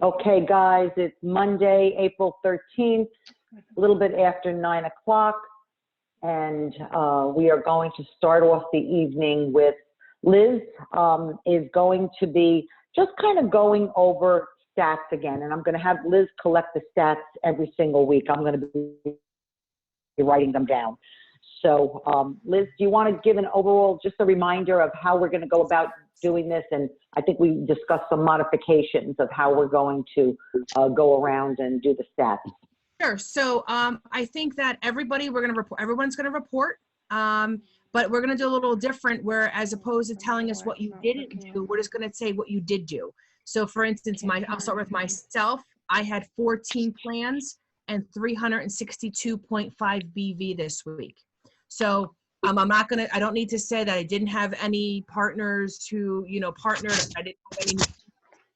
Okay, guys, it's Monday, April 13th, a little bit after 9 o'clock, and we are going to start off the evening with Liz is going to be just kind of going over stats again, and I'm going to have Liz collect the stats every single week. I'm going to be writing them down. So, Liz, do you want to give an overall, just a reminder of how we're going to go about doing this? And I think we discussed some modifications of how we're going to go around and do the stats. Sure. So I think that everyone's going to report, but we're going to do a little different where, as opposed to telling us what you didn't do, we're just going to say what you did do. So for instance, I'll start with myself. I had 14 plans and 362.5 BV this week. So I don't need to say that I didn't have any partners who, partnered. I didn't have any,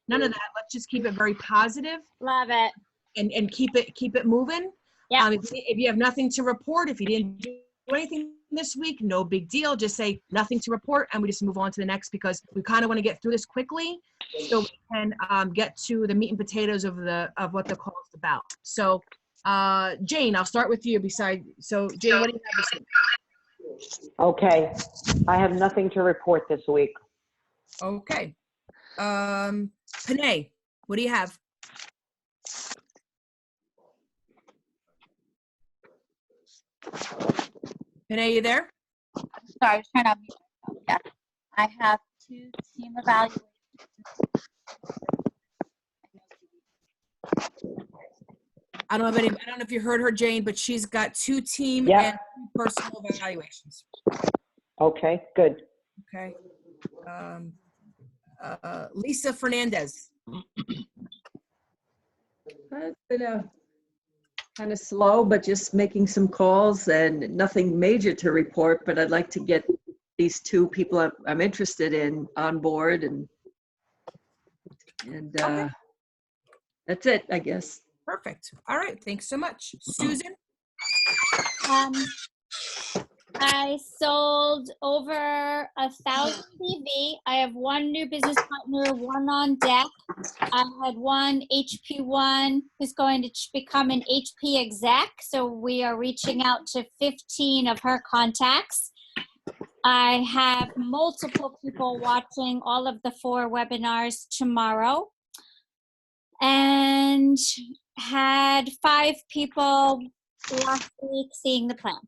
none of that. Let's just keep it very positive. Love it. And keep it moving. Yeah. If you have nothing to report, if you didn't do anything this week, no big deal. Just say nothing to report, and we just move on to the next, because we kind of want to get through this quickly, so we can get to the meat and potatoes of what the call is about. So, Jane, I'll start with you. So Jane, what do you have this week? Okay, I have nothing to report this week. Okay, Panay, what do you have? Panay, you there? Sorry, I was trying to unmute. Yeah. I have 2 team evaluations. I don't know if you heard her, Jane, but she's got 2 team Yep. and 2 personal evaluations. Okay, good. Okay. Lisa Fernandez. It's been kind of slow, but just making some calls and nothing major to report, but I'd like to get these 2 people I'm interested in on board, and Okay. That's it, I guess. Perfect. All right. Thanks so much. Susan? I sold over 1,000 BV. I have 1 new business partner, 1 on deck. I had 1 HP1 who's going to become an HP exec. So we are reaching out to 15 of her contacts. I have multiple people watching all of the 4 webinars tomorrow, and had 5 people last week seeing the plan.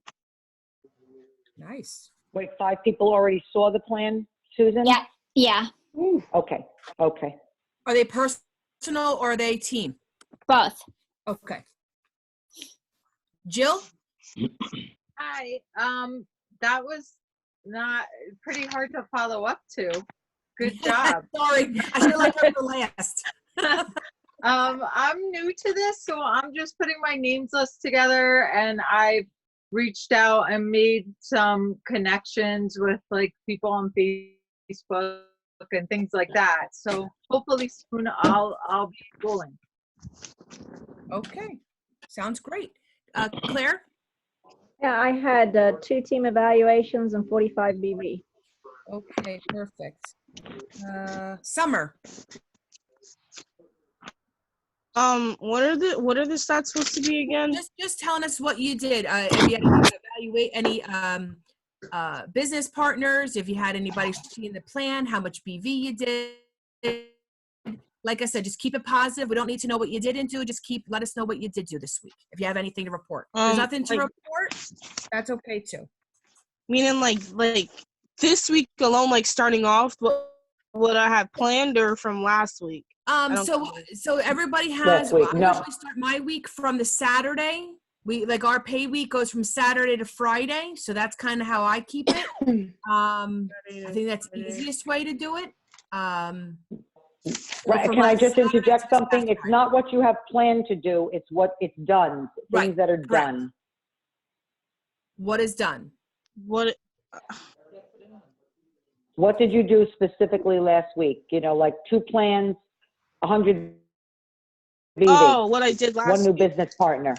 Nice. Wait, 5 people already saw the plan, Susan? Yeah, yeah, Okay, okay. Are they personal or are they team? both. Okay. Jill? Hi. That was not pretty hard to follow up to. Good job. Sorry, I feel like I'm the last. I'm new to this, so I'm just putting my names list together, and I've reached out and made some connections with like people on Facebook and things like that. So hopefully soon I'll be rolling. Okay. Sounds great. Claire? Yeah, I had 2 team evaluations and 45 BV. Okay, perfect. Summer? What are the stats supposed to be again? Just telling us what you did. If you had to evaluate any business partners, if you had anybody seeing the plan, how much BV you did. Like I said, just keep it positive. We don't need to know what you didn't do. Just let us know what you did do this week. If you have anything to report. If there's nothing to report, that's okay too. Meaning like this week alone, like starting off, what I had planned, or from last week? So everybody Last has, week, I no. usually start my week from the Saturday. Our pay week goes from Saturday to Friday. So that's kind of how I keep it. I think that's the easiest way to do it. Right, can I just interject something? It's not what you have planned to do, it's what it's done, things that are done. What is done? What? What did you do specifically last week? Like 2 plans, 100 BV. Oh, what I did last 1 new week. business partner.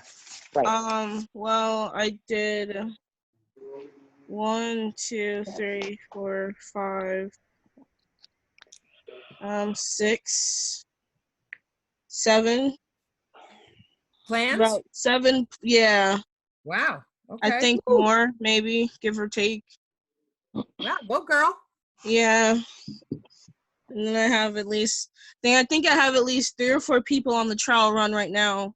Right. Well, I did 1, 2, 3, 4, 5, 6, 7. Plans? About 7, yeah. Wow. I Okay. think more, maybe, give or take. Wow, go girl. Yeah. And then I have at least, I think I have at least 3 or 4 people on the trial run right now.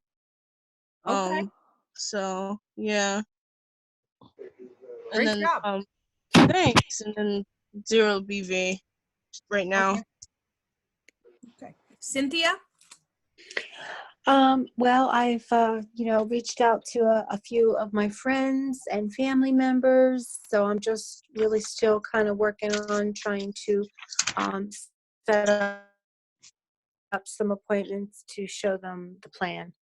Okay. So yeah. And Great then job. thanks. And then 0 BV right now. Okay. Okay. Cynthia? Well, I've, reached out to a few of my friends and family members, so I'm just really still kind of working on trying to set up some appointments to show them the plan.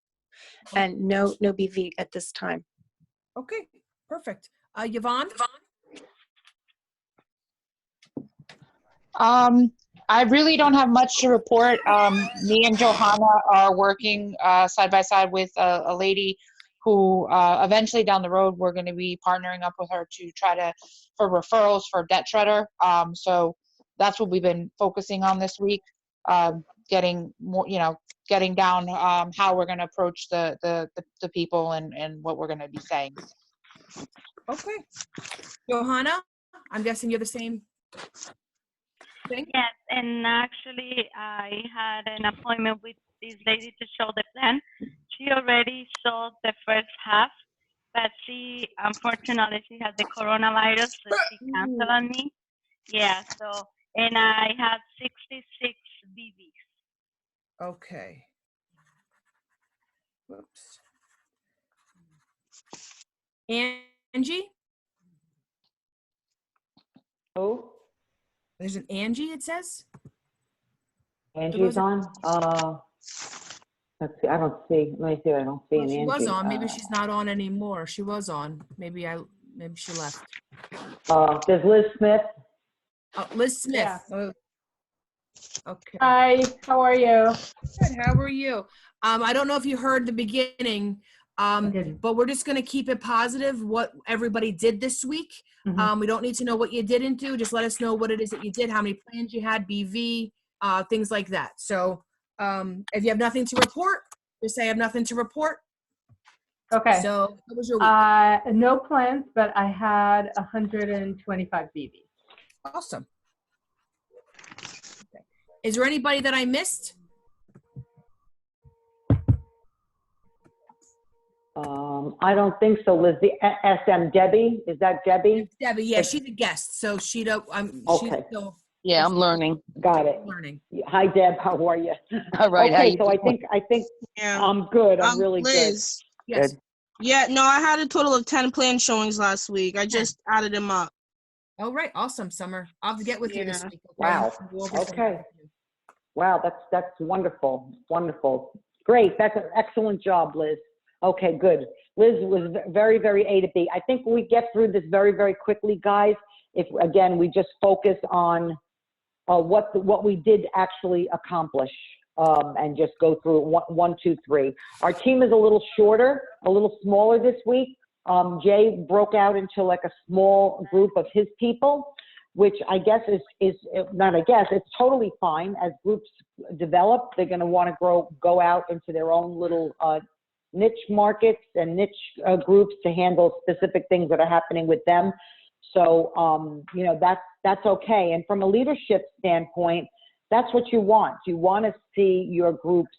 And no BV at this time. Okay, perfect. Yvonne? I really don't have much to report. Me and Johanna are working side by side with a lady who eventually down the road we're going to be partnering up with her to try for referrals for Debt Shredder. So that's what we've been focusing on this week, getting more, getting down how we're going to approach the people and what we're going to be saying. Okay. Johanna, I'm guessing you're the same thing? Yes, and actually I had an appointment with this lady to show the plan. She already sold the first half, but unfortunately, she had the coronavirus, so she canceled on me. Yeah, so, and I had 66 BVs. Okay. Whoops. Angie? Who? There's an Angie, it says? Angie's on? Let's see, I don't see, let me see, I don't see Well, an she Angie. was on. Maybe she's not on anymore. She was on. Maybe she left. There's Liz Smith. Oh, Liz Smith. Yeah. Oh, okay. Hi, how are you? Good. How are you? I don't know if you heard the beginning, didn't. but we're just going to keep it positive what everybody did this week. Mhm. We don't need to know what you didn't do. Just let us know what it is that you did, how many plans you had, BV, things like that. So if you have nothing to report, just say I have nothing to report. Okay. So what was your week? No plans, but I had 125 BV. Awesome. Okay. Is there anybody that I missed? I don't think so, Liz. The SM Debbie, is that Debbie? Debbie, yeah, she's a guest, so she don't. Okay. She's still Yeah, I'm learning. Got it. learning. Hi, Deb. How are you? All right. how Okay, you so I doing? think Yeah. I'm good. I'm really good. Liz. Yes. Good. Yeah, no, I had a total of 10 plan showings last week. I just added them up. Oh, right. Awesome, Summer. I'll have to get with you this Yeah. week. Okay? Wow. We'll over some Okay. with you. Wow, that's wonderful. Wonderful. Great. That's an excellent job, Liz. Okay, good. Liz was very, very A to B. I think we get through this very, very quickly, guys. If, again, we just focus on what we did actually accomplish and just go through one, two, three. Our team is a little shorter, a little smaller this week. Jay broke out into like a small group of his people, which I guess is not I guess, it's totally fine. As groups develop, they're going to want to go out into their own little niche markets and niche groups to handle specific things that are happening with them. So, that's okay. And from a leadership standpoint, that's what you want. You want to see your groups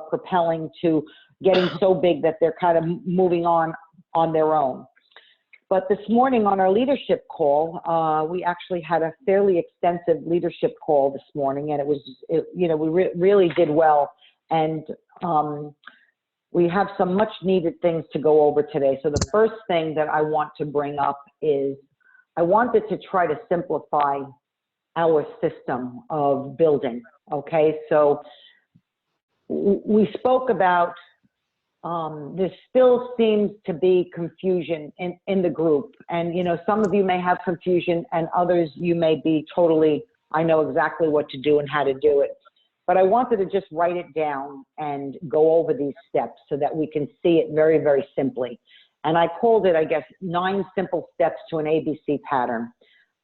propelling to getting so big that they're kind of moving on their own. But this morning on our leadership call, we actually had a fairly extensive leadership call this morning, and we really did well. And we have some much needed things to go over today. So the first thing that I want to bring up is I wanted to try to simplify our system of building. Okay, so we spoke about there still seems to be confusion in the group. And, some of you may have confusion and others you may be totally, I know exactly what to do and how to do it. But I wanted to just write it down and go over these steps so that we can see it very, very simply. And I called it, I guess, 9 simple steps to an ABC pattern.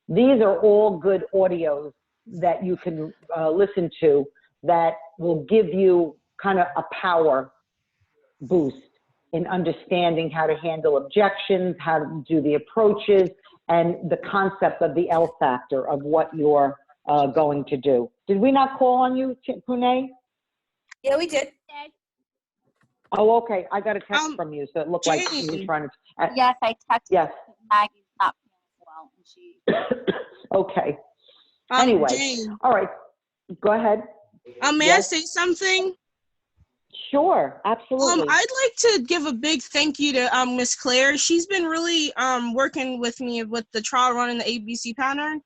These are all good audios that you can listen to that will give you kind of a power boost in understanding how to handle objections, how to do the approaches, and the concept of the L factor of what you're going to do. Did we not call on you, Pune? Yeah, we did. Oh, okay. I got a text from you, so it looked like you were Jane. trying to. Yes, I texted Yes. Maggie's not feeling well, and she. Okay. Anyway, Jane, all right. Go ahead. may Yes. I say something? Sure, absolutely. I'd like to give a big thank you to Miss Claire. She's been really working with me with the trial run and the ABC pattern.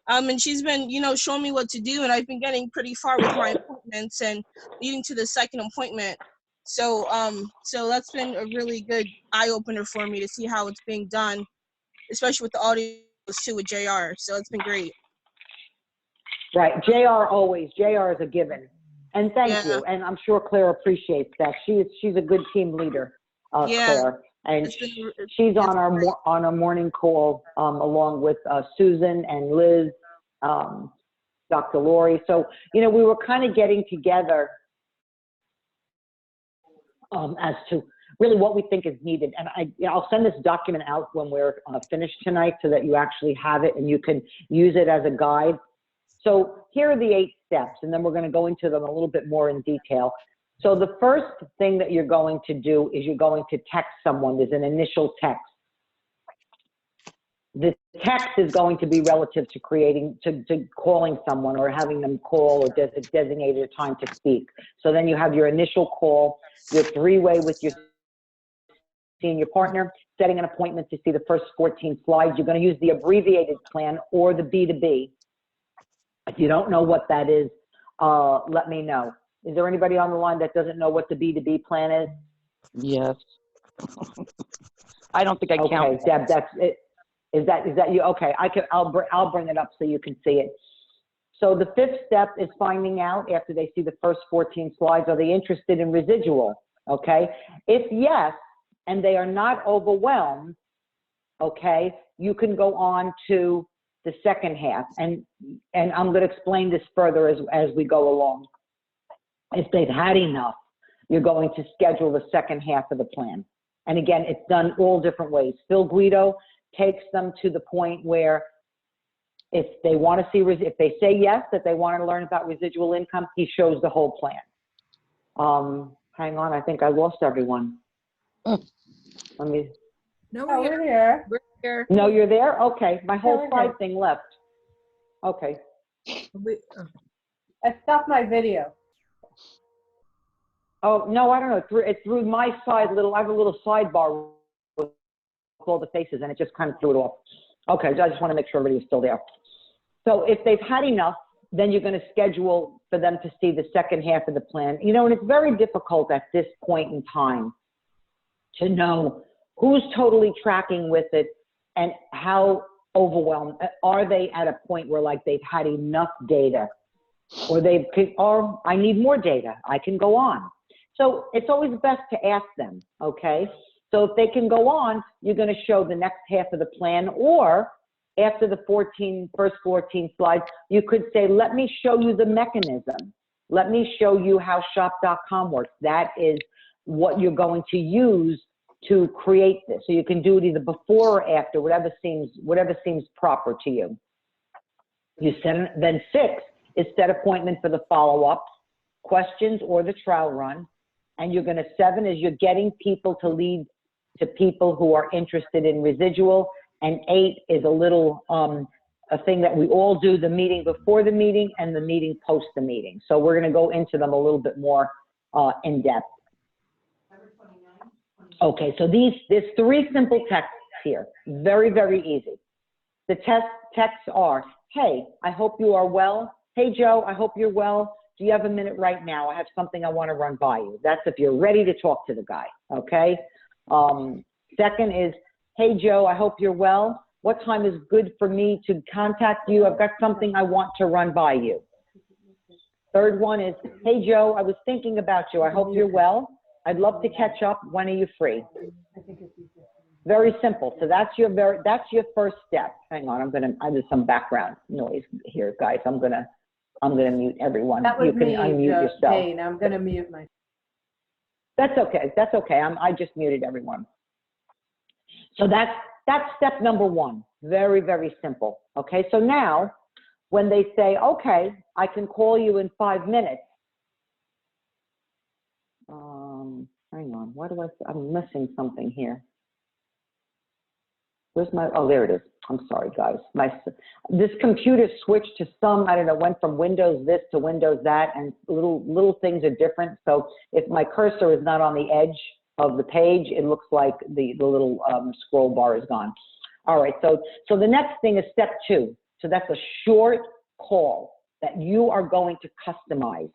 And she's been, showing me what to do, and I've been getting pretty far with my appointments and leading to the second appointment. So that's been a really good eye opener for me to see how it's being done, especially with the audios too with JR. So it's been great. Right. JR is a given. And thank you. And I'm sure Claire appreciates that. She's a good team leader, Claire. And she's on our morning call along with Susan and Liz, Dr. Lori. So, we were kind of getting together as to really what we think is needed. And I'll send this document out when we're finished tonight so that you actually have it and you can use it as a guide. So here are the 8 steps, and then we're going to go into them a little bit more in detail. So the first thing that you're going to do is you're going to text someone. There's an initial text. The text is going to be relative to calling someone or having them call or designated a time to speak. So then you have your initial call, your 3-way with your senior partner, setting an appointment to see the first 14 slides. You're going to use the abbreviated plan or the B2B. If you don't know what that is, let me know. Is there anybody on the line that doesn't know what the B2B plan is? Yes. I don't think I count. Okay, Deb, that's it. Is that you? Okay, I'll bring it up so you can see it. So the 5th step is finding out after they see the first 14 slides, are they interested in residual? Okay. If yes, and they are not overwhelmed, okay, you can go on to the second half. And I'm going to explain this further as we go along. If they've had enough, you're going to schedule the second half of the plan. And again, it's done all different ways. Phil Guido takes them to the point where if they want to see, if they say yes, that they want to learn about residual income, he shows the whole plan. Hang on, I think I lost everyone. Let me. No, we're here. We're here. No, you're there? Okay, my whole slide thing left. Okay. I stopped my video. Oh, no, I don't know. It's through my side I have a little sidebar with all the faces, and it just kind of threw it off. Okay, I just want to make sure everybody's still there. So if they've had enough, then you're going to schedule for them to see the second half of the plan. And it's very difficult at this point in time to know who's totally tracking with it and how overwhelmed. Are they at a point where they've had enough data or I need more data, I can go on. So it's always best to ask them, okay? So if they can go on, you're going to show the next half of the plan, or after the first 14 slides, you could say, let me show you the mechanism. Let me show you how shop.com works. That is what you're going to use to create this. So you can do it either before or after, whatever seems proper to you. Then 6 is set appointment for the follow-ups, questions, or the trial run. And 7 is you're getting people to lead to people who are interested in residual. And 8 is a little, a thing that we all do, the meeting before the meeting and the meeting post the meeting. So we're going to go into them a little bit more in depth. Okay, so there's 3 simple texts here. Very, very easy. The texts are, hey, I hope you are well. Hey, Joe, I hope you're well. Do you have a minute right now? I have something I want to run by you. That's if you're ready to talk to the guy, okay? Second is, hey, Joe, I hope you're well. What time is good for me to contact you? I've got something I want to run by you. Third one is, hey, Joe, I was thinking about you. I hope you're well. I'd love to catch up. When are you free? Very simple. So that's your first step. Hang on, there's some background noise here, guys. I'm gonna I'm going to mute everyone. That was You can me, unmute yourself. Jane. I'm going to mute myself. That's okay. That's okay. I just muted everyone. So that's step number one. Very, very simple. Okay. So now when they say, okay, I can call you in 5 minutes. Hang on. What do I'm missing something here. Where's my, oh, there it is. I'm sorry, guys. This computer switched to some, I don't know, went from Windows this to Windows that, and little things are different. So if my cursor is not on the edge of the page, it looks like the little scroll bar is gone. All right, so the next thing is step 2. So that's a short call that you are going to customize.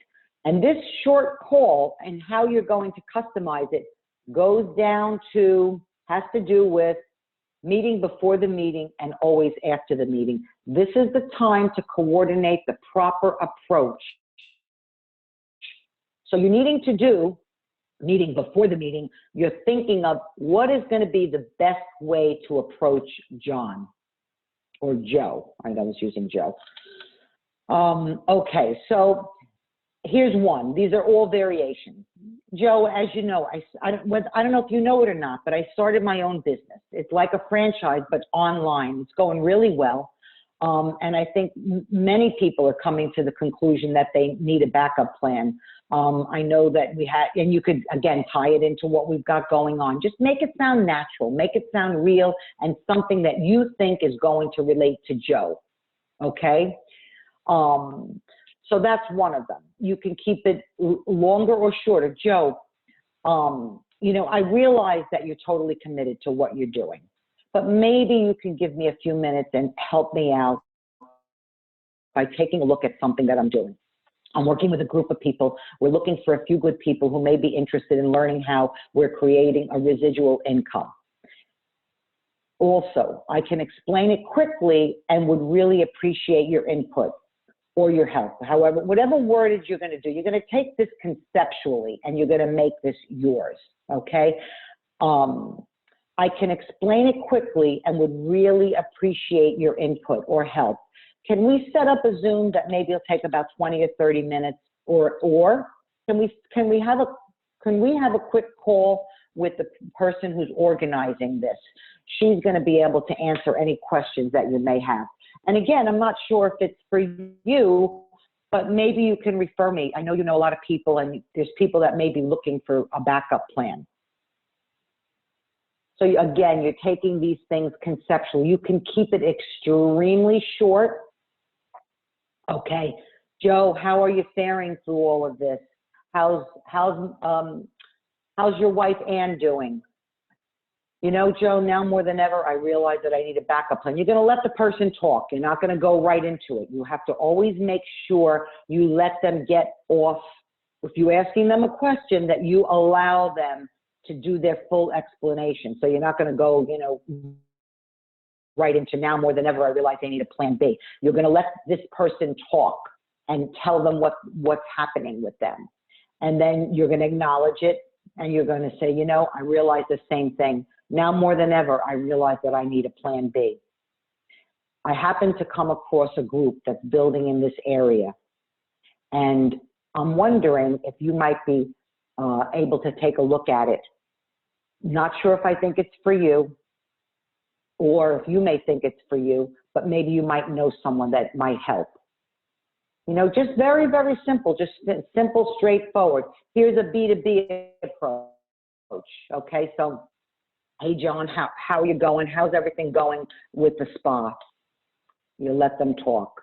And this short call and how you're going to customize it goes down to, has to do with meeting before the meeting and always after the meeting. This is the time to coordinate the proper approach. So you're needing to do, meeting before the meeting, you're thinking of what is going to be the best way to approach John or Joe. I was using Joe. Okay, so here's one. These are all variations. Joe, as you know, I don't know if you know it or not, but I started my own business. It's like a franchise, but online. It's going really well. And I think many people are coming to the conclusion that they need a backup plan. I know that we had, and you could, again, tie it into what we've got going on. Just make it sound natural, make it sound real, and something that you think is going to relate to Joe, okay? So that's one of them. You can keep it longer or shorter. Joe, you know, I realize that you're totally committed to what you're doing, but maybe you can give me a few minutes and help me out by taking a look at something that I'm doing. I'm working with a group of people. We're looking for a few good people who may be interested in learning how we're creating a residual income. Also, I can explain it quickly and would really appreciate your input or your help. However, whatever wordage you're going to do, you're going to take this conceptually and you're going to make this yours, okay? I can explain it quickly and would really appreciate your input or help. Can we set up a Zoom that maybe will take about 20 or 30 minutes, or can we have a quick call with the person who's organizing this? She's going to be able to answer any questions that you may have. And again, I'm not sure if it's for you, but maybe you can refer me. I know you know a lot of people, and there's people that may be looking for a backup plan. So again, you're taking these things conceptually. You can keep it extremely short. Okay, Joe, how are you faring through all of this? How's your wife Ann doing? You know, Joe, now more than ever, I realize that I need a backup plan. You're going to let the person talk. You're not going to go right into it. You have to always make sure you let them get off. If you're asking them a question, that you allow them to do their full explanation. So you're not going to go, you know, right into now more than ever, I realize they need a plan B. You're going to let this person talk and tell them what's happening with them. And then you're going to acknowledge it, and you're going to say, you know, I realize the same thing. Now more than ever, I realize that I need a plan B. I happen to come across a group that's building in this area, and I'm wondering if you might be able to take a look at it. Not sure if I think it's for you, or if you may think it's for you, but maybe you might know someone that might help. You know, just very, very simple, just simple, straightforward. Here's a B2B approach, okay? So, hey, John, how are you going? How's everything going with the spa? You let them talk.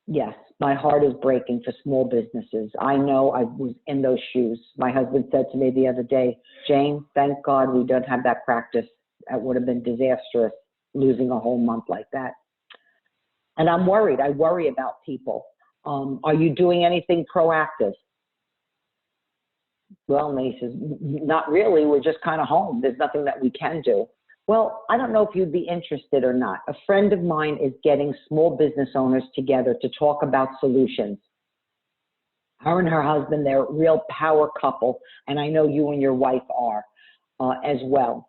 Yes, my heart is breaking for small businesses. I know, I was in those shoes. My husband said to me the other day, Jane, thank God we don't have that practice. That would have been disastrous, losing a whole month like that. And I'm worried. I worry about people. Are you doing anything proactive? Well, and he says, not really. We're just kind of home. There's nothing that we can do. Well, I don't know if you'd be interested or not. A friend of mine is getting small business owners together to talk about solutions. Her and her husband, they're a real power couple, and I know you and your wife are as well.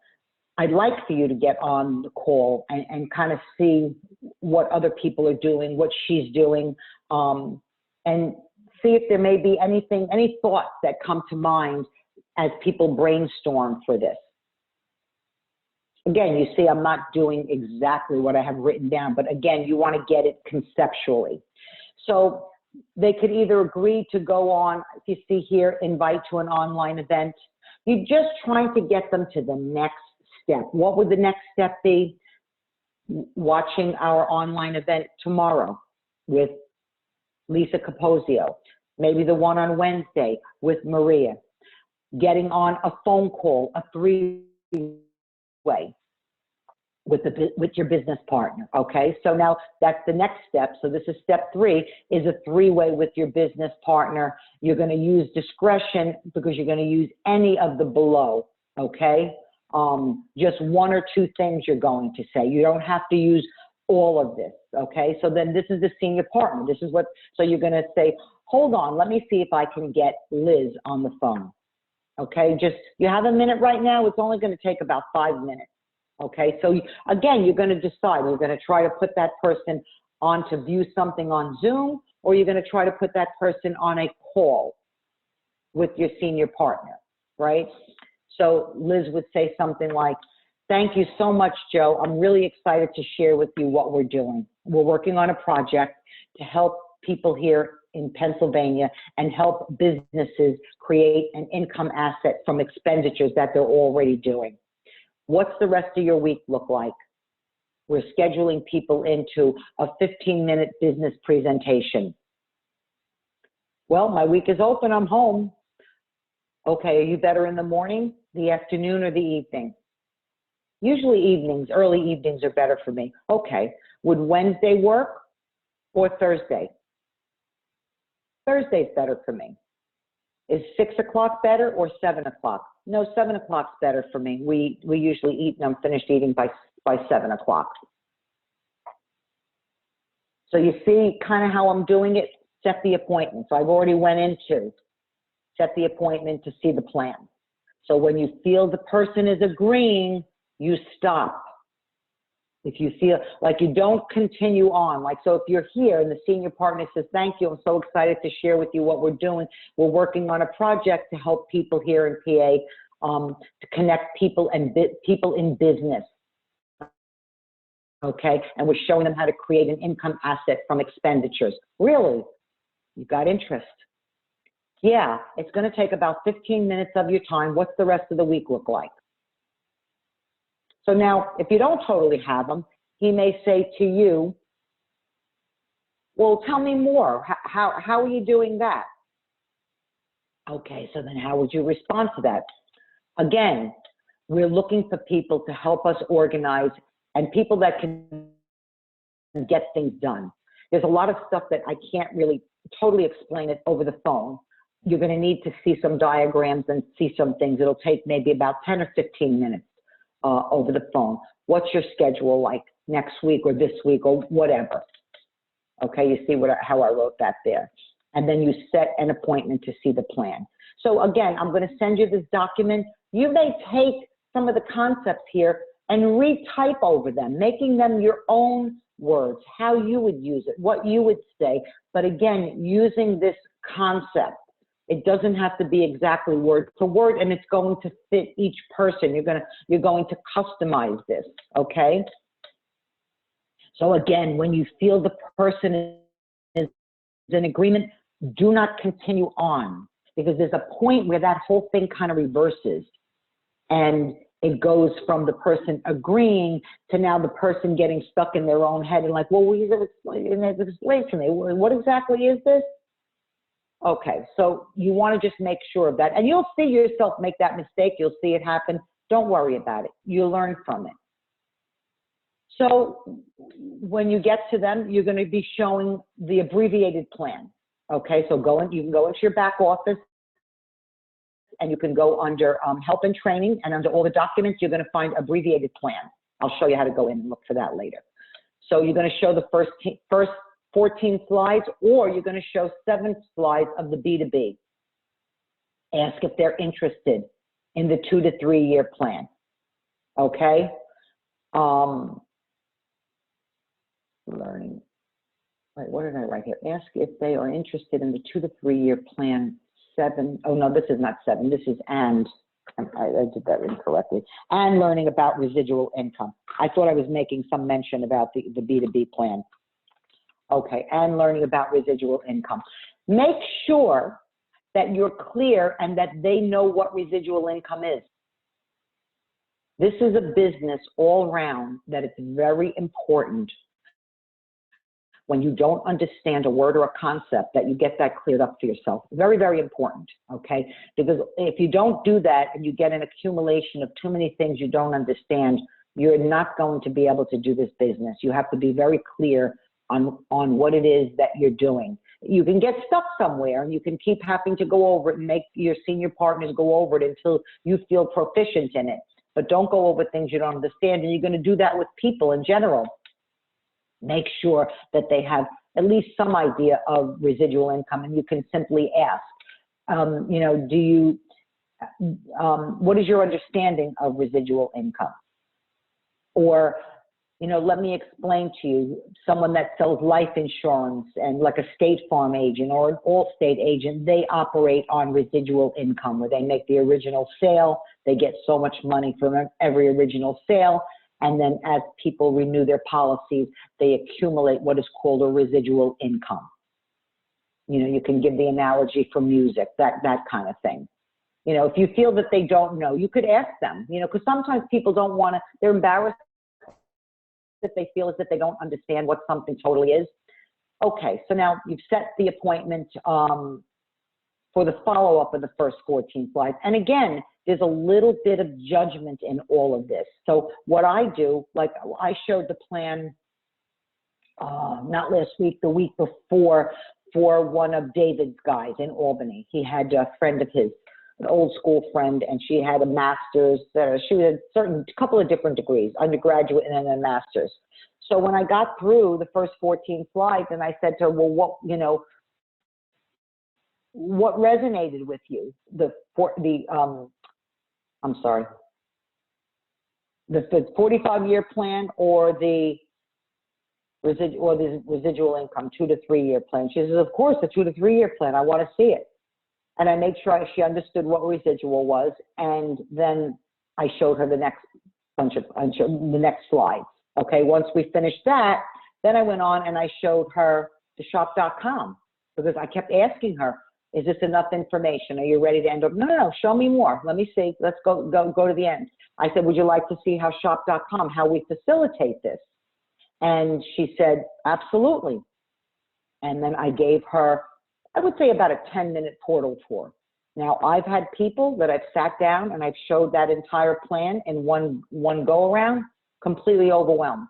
I'd like for you to get on the call and kind of see what other people are doing, what she's doing. and see if there may be anything, any thoughts that come to mind as people brainstorm for this. Again, you see, I'm not doing exactly what I have written down, but again, you want to get it conceptually. So they could either agree to go on, if you see here, invite to an online event. You're just trying to get them to the next step. What would the next step be? Watching our online event tomorrow with Lisa Capozio. Maybe the one on Wednesday with Maria. Getting on a phone call, a three-way with your business partner, okay? So now that's the next step. So this is step 3, is a three-way with your business partner. You're gonna use discretion because you're gonna use any of the below, okay? Just 1 or 2 things you're going to say. You don't have to use all of this, okay? So then this is the senior partner. This is what, so you're gonna say, hold on, let me see if I can get Liz on the phone, okay? Just, you have a minute right now, it's only gonna take about 5 minutes. Okay, so again, you're going to decide. You're going to try to put that person on to view something on Zoom, or you're going to try to put that person on a call with your senior partner, right? So Liz would say something like, thank you so much, Joe. I'm really excited to share with you what we're doing. We're working on a project to help people here in Pennsylvania and help businesses create an income asset from expenditures that they're already doing. What's the rest of your week look like? We're scheduling people into a 15-minute business presentation. Well, my week is open, I'm home. Okay, are you better in the morning, the afternoon, or the evening? Usually evenings, early evenings are better for me. Okay, would Wednesday work or Thursday? Thursday's better for me. Is 6 o'clock better or 7 o'clock? No, 7 o'clock's better for me. We usually eat and I'm finished eating by 7 o'clock. So you see kind of how I'm doing it? Set the appointment. So I've already went into set the appointment to see the plan. So when you feel the person is agreeing, you stop. If you feel like you don't continue on, like, so if you're here and the senior partner says, thank you, I'm so excited to share with you what we're doing. We're working on a project to help people here in PA, to connect people and people in business. Okay, and we're showing them how to create an income asset from expenditures. Really? You got interest? Yeah, it's gonna take about 15 minutes of your time. What's the rest of the week look like? So now, if you don't totally have them, he may say to you, well, tell me more. How are you doing that? Okay, so then how would you respond to that? Again, we're looking for people to help us organize and people that can get things done. There's a lot of stuff that I can't really totally explain it over the phone. You're going to need to see some diagrams and see some things. It'll take maybe about 10 or 15 minutes. Over the phone. What's your schedule like next week or this week or whatever? Okay, you see how I wrote that there. And then you set an appointment to see the plan. So again, I'm going to send you this document. You may take some of the concepts here and retype over them, making them your own words, how you would use it, what you would say. But again, using this concept. It doesn't have to be exactly word for word, and it's going to fit each person. You're going to customize this, okay? So again, when you feel the person is in agreement, do not continue on, because there's a point where that whole thing kind of reverses, and it goes from the person agreeing to now the person getting stuck in their own head and like, well, you gotta explain to me, what exactly is this? Okay, so you want to just make sure of that. And you'll see yourself make that mistake. You'll see it happen. Don't worry about it. You learn from it. So when you get to them, you're going to be showing the abbreviated plan. Okay, so you can go into your back office and you can go under help and training, and under all the documents, you're going to find abbreviated plan. I'll show you how to go in and look for that later. So you're going to show the first 14 slides, or you're going to show 7 slides of the B2B. Ask if they're interested in the 2 to 3 year plan. Okay? Learning. Wait, what did I write here? Ask if they are interested in the 2 to 3 year plan. 7. Oh no, this is not 7. This is and. I did that incorrectly. And learning about residual income. I thought I was making some mention about the B2B plan. Okay, and learning about residual income. Make sure that you're clear and that they know what residual income is. This is a business all around that it's very important when you don't understand a word or a concept that you get that cleared up for yourself. Very, very important, okay? Because if you don't do that and you get an accumulation of too many things you don't understand, you're not going to be able to do this business. You have to be very clear on what it is that you're doing. You can get stuck somewhere and you can keep having to go over it and make your senior partners go over it until you feel proficient in it. But don't go over things you don't understand, and you're going to do that with people in general. Make sure that they have at least some idea of residual income, and you can simply ask, you know, what is your understanding of residual income? Or, you know, let me explain to you, someone that sells life insurance and like a State Farm agent or an Allstate agent, they operate on residual income where they make the original sale, they get so much money from every original sale, and then as people renew their policies, they accumulate what is called a residual income. You know, you can give the analogy for music, that kind of thing. You know, if you feel that they don't know, you could ask them, you know, because sometimes people don't want to, they're embarrassed that they feel as if they don't understand what something totally is. Okay, so now you've set the appointment for the follow-up of the first 14 slides. And again, there's a little bit of judgment in all of this. So what I do, like I showed the plan, not last week, the week before, for one of David's guys in Albany. He had a friend of his, an old school friend, and she had a master's, she had a couple of different degrees, undergraduate and then a master's. So when I got through the first 14 slides and I said to her, well, what, you know, what resonated with you? The 45-year plan or the residual income 2 to 3 year plan? She says, of course, the 2 to 3 year plan. I want to see it. And I made sure she understood what residual was, and then I showed her the next the next slides. Okay, once we finished that, then I went on and I showed her the shop.com, because I kept asking her, is this enough information? Are you ready to end up? No, show me more. Let me see. Let's go to the end. I said, would you like to see how shop.com, how we facilitate this? And she said, absolutely. And then I gave her, I would say, about a 10-minute portal tour. Now, I've had people that I've sat down and I've showed that entire plan in one go around, completely overwhelmed.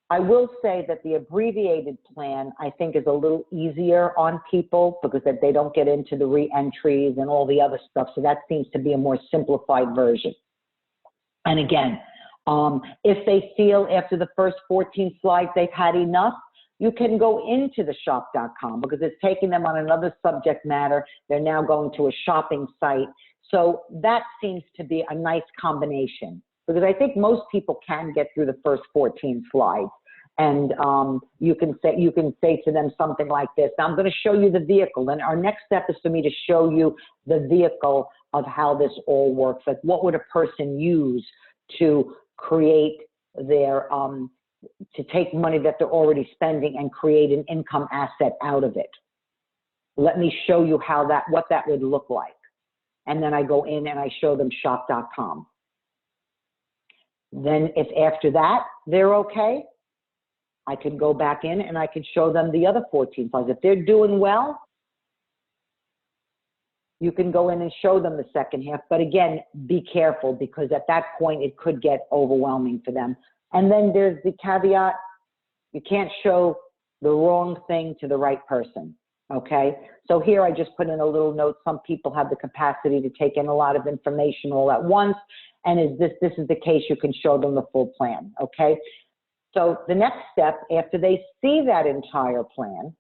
I will say that the abbreviated plan, I think, is a little easier on people because they don't get into the re-entries and all the other stuff. So that seems to be a more simplified version. And again, if they feel after the first 14 slides they've had enough, you can go into the shop.com because it's taking them on another subject matter. They're now going to a shopping site. So that seems to be a nice combination, because I think most people can get through the first 14 slides. And you can say to them something like this. Now I'm going to show you the vehicle, and our next step is for me to show you the vehicle of how this all works. Like, what would a person use to create their to take money that they're already spending and create an income asset out of it? Let me show you how what that would look like. And then I go in and I show them shop.com. Then if after that they're okay, I can go back in and I can show them the other 14 slides. If they're doing well, you can go in and show them the second half. But again, be careful, because at that point it could get overwhelming for them. And then there's the caveat: you can't show the wrong thing to the right person, okay? So here I just put in a little note. Some people have the capacity to take in a lot of information all at once, and this is the case, you can show them the full plan, okay? So the next step, after they see that entire plan,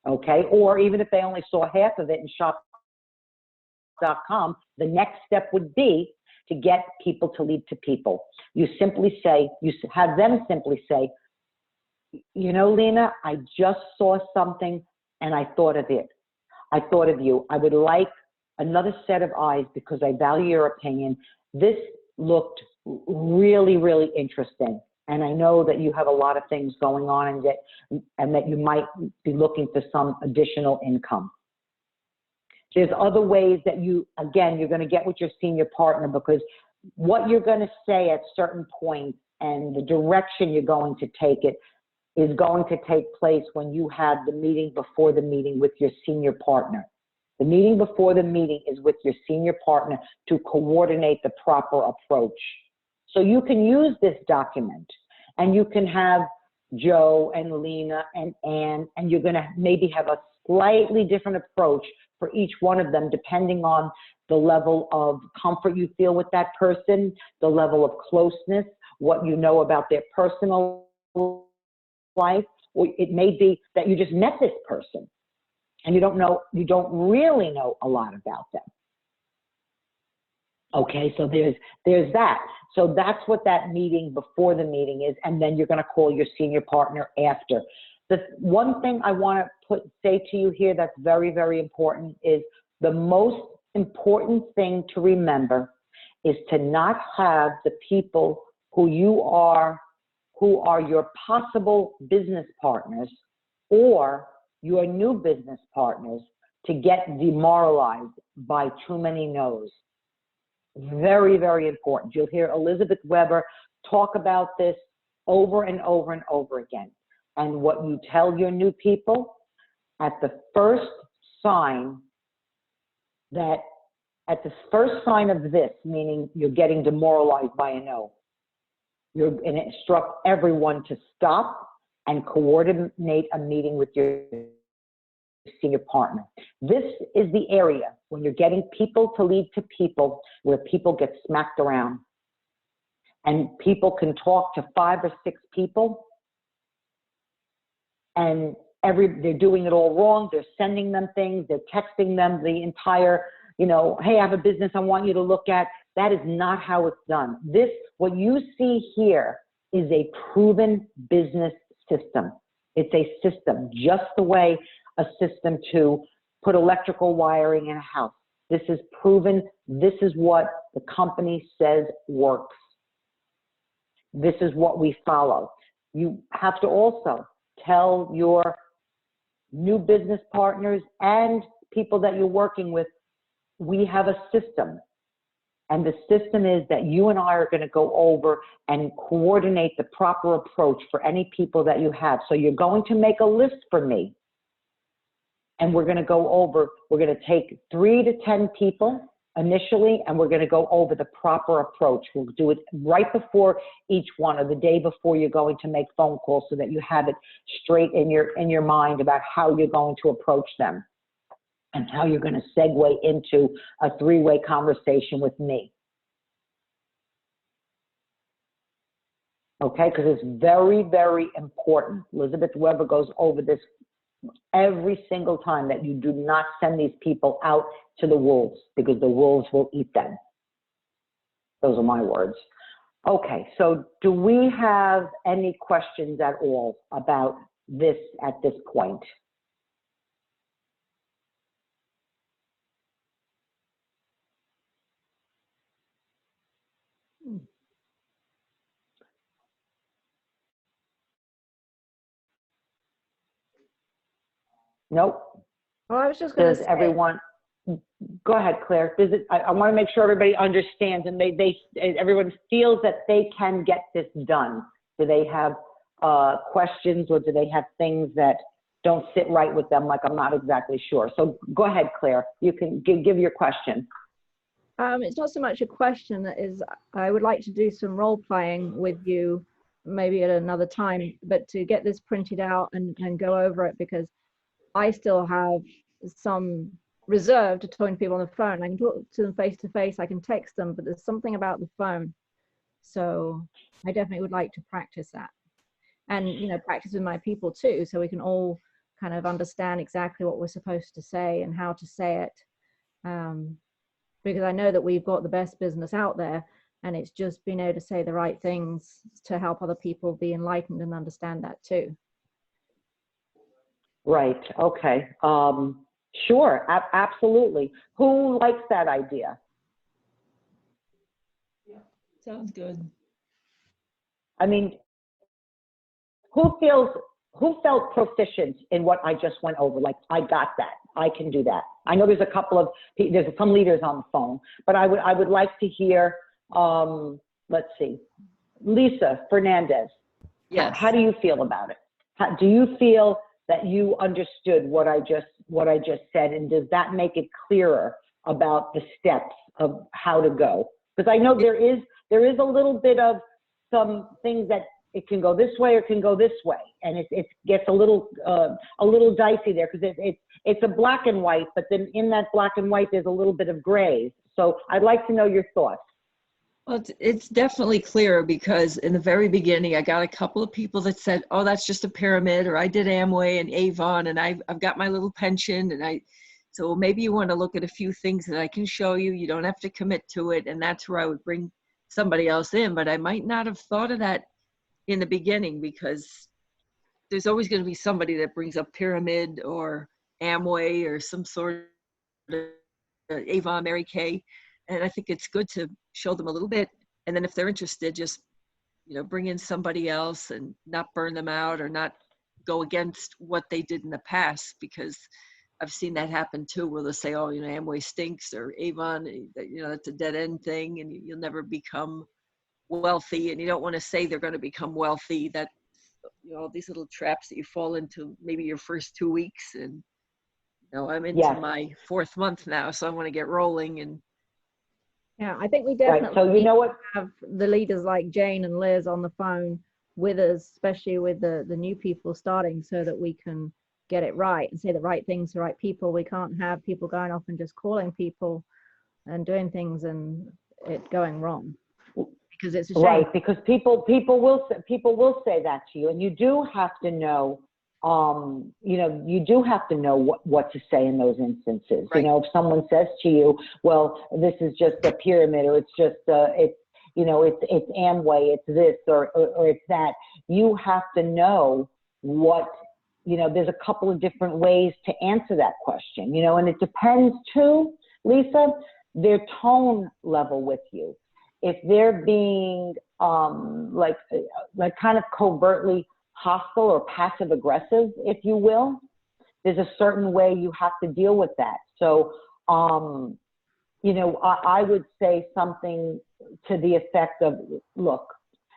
okay, or even if they only saw half of it in shop.com, the next step would be to get people to lead to people. You simply say, you have them simply say, you know, Lena, I just saw something and I thought of it. I thought of you. I would like another set of eyes because I value your opinion. This looked really, really interesting. And I know that you have a lot of things going on and that you might be looking for some additional income. There's other ways that you're going to get with your senior partner, because what you're going to say at certain points and the direction you're going to take it is going to take place when you have the meeting before the meeting with your senior partner. The meeting before the meeting is with your senior partner to coordinate the proper approach. So you can use this document and you can have Joe and Lena and Ann, and you're going to maybe have a slightly different approach for each one of them, depending on the level of comfort you feel with that person, the level of closeness, what you know about their personal life, or it may be that you just met this person and you don't really know a lot about them. Okay, so there's that. So that's what that meeting before the meeting is, and then you're going to call your senior partner after. The one thing I want to say to you here that's very, very important is the most important thing to remember is to not have the people who are your possible business partners or your new business partners to get demoralized by too many no's. Very, very important. You'll hear Elizabeth Weber talk about this over and over and over again. And what you tell your new people at the first sign of this, meaning you're getting demoralized by a no, you're going to instruct everyone to stop and coordinate a meeting with your senior partner. This is the area when you're getting people to lead to people where people get smacked around and people can talk to 5 or 6 people and they're doing it all wrong. They're sending them things. They're texting them the entire, hey, I have a business I want you to look at. That is not how it's done. What you see here is a proven business system. It's a system, just the way a system to put electrical wiring in a house. This is proven. This is what the company says works. This is what we follow. You have to also tell your new business partners and people that you're working with, we have a system. And the system is that you and I are going to go over and coordinate the proper approach for any people that you have. So you're going to make a list for me. And we're going to take 3 to 10 people initially, and we're going to go over the proper approach. We'll do it right before each one or the day before you're going to make phone calls so that you have it straight in your mind about how you're going to approach them and how you're going to segue into a 3-way conversation with me. Okay, because it's very, very important. Elizabeth Weber goes over this every single time, that you do not send these people out to the wolves, because the wolves will eat them. Those are my words. Okay, so do we have any questions at all about this at this point? Nope. Well, I was just going to Does say, everyone, go ahead, Claire. I want to make sure everybody understands and everyone feels that they can get this done. Do they have questions, or do they have things that don't sit right with them? Like, I'm not exactly sure. So go ahead, Claire. You can give your question. it's not so much a question as I would like to do some role playing with you maybe at another time, but to get this printed out and go over it, because I still have some reserve to talking to people on the phone. I can talk to them face to face, I can text them, but there's something about the phone. So I definitely would like to practice that. And, practice with my people too, so we can all kind of understand exactly what we're supposed to say and how to say it. Because I know that we've got the best business out there, and it's just being able to say the right things to help other people be enlightened and understand that too. Right, okay. Sure, absolutely. Who likes that idea? Sounds good. I mean, who felt proficient in what I just went over? Like, I got that, I can do that. I know there's there's some leaders on the phone, but I would like to hear, let's see, Lisa Fernandez. Yes. How do you feel about it? Do you feel that you understood what I just said, and does that make it clearer about the steps of how to go? Because I know there is a little bit of some things that it can go this way or it can go this way, and it gets a little dicey there, because it's a black and white, but then in that black and white there's a little bit of gray. So I'd like to know your thoughts. Well, it's definitely clearer, because in the very beginning, I got a couple of people that said, oh, that's just a pyramid, or I did Amway and Avon, and I've got my little pension, and so maybe you want to look at a few things that I can show you. You don't have to commit to it, and that's where I would bring somebody else in. But I might not have thought of that in the beginning, because there's always going to be somebody that brings up pyramid or Amway or some sort of Avon, Mary Kay. And I think it's good to show them a little bit. And then if they're interested, just, bring in somebody else and not burn them out or not go against what they did in the past, because I've seen that happen too, where they'll say, oh, Amway stinks, or Avon, that's a dead end thing, and you'll never become wealthy. And you don't want to say they're going to become wealthy. That, all these little traps that you fall into maybe your first 2 weeks. And, I'm into my 4th month now, so I want to get rolling. And Yeah, I think we Right, definitely so you know what? have the leaders like Jane and Liz on the phone with us, especially with the new people starting, so that we can get it right and say the right things to the right people. We can't have people going off and just calling people and doing things and it going wrong, because it's a shame. Right, because people will say that to you, and you do have to know, you do have to know what to say in those instances. Right. If someone says to you, well, this is just a pyramid, or it's just it's Amway, it's this or it's that, you have to know what, there's a couple of different ways to answer that question, and it depends too, Lisa, their tone level with you. If they're being like kind of covertly hostile or passive aggressive, if you will, there's a certain way you have to deal with that. So, I would say something to the effect of, look,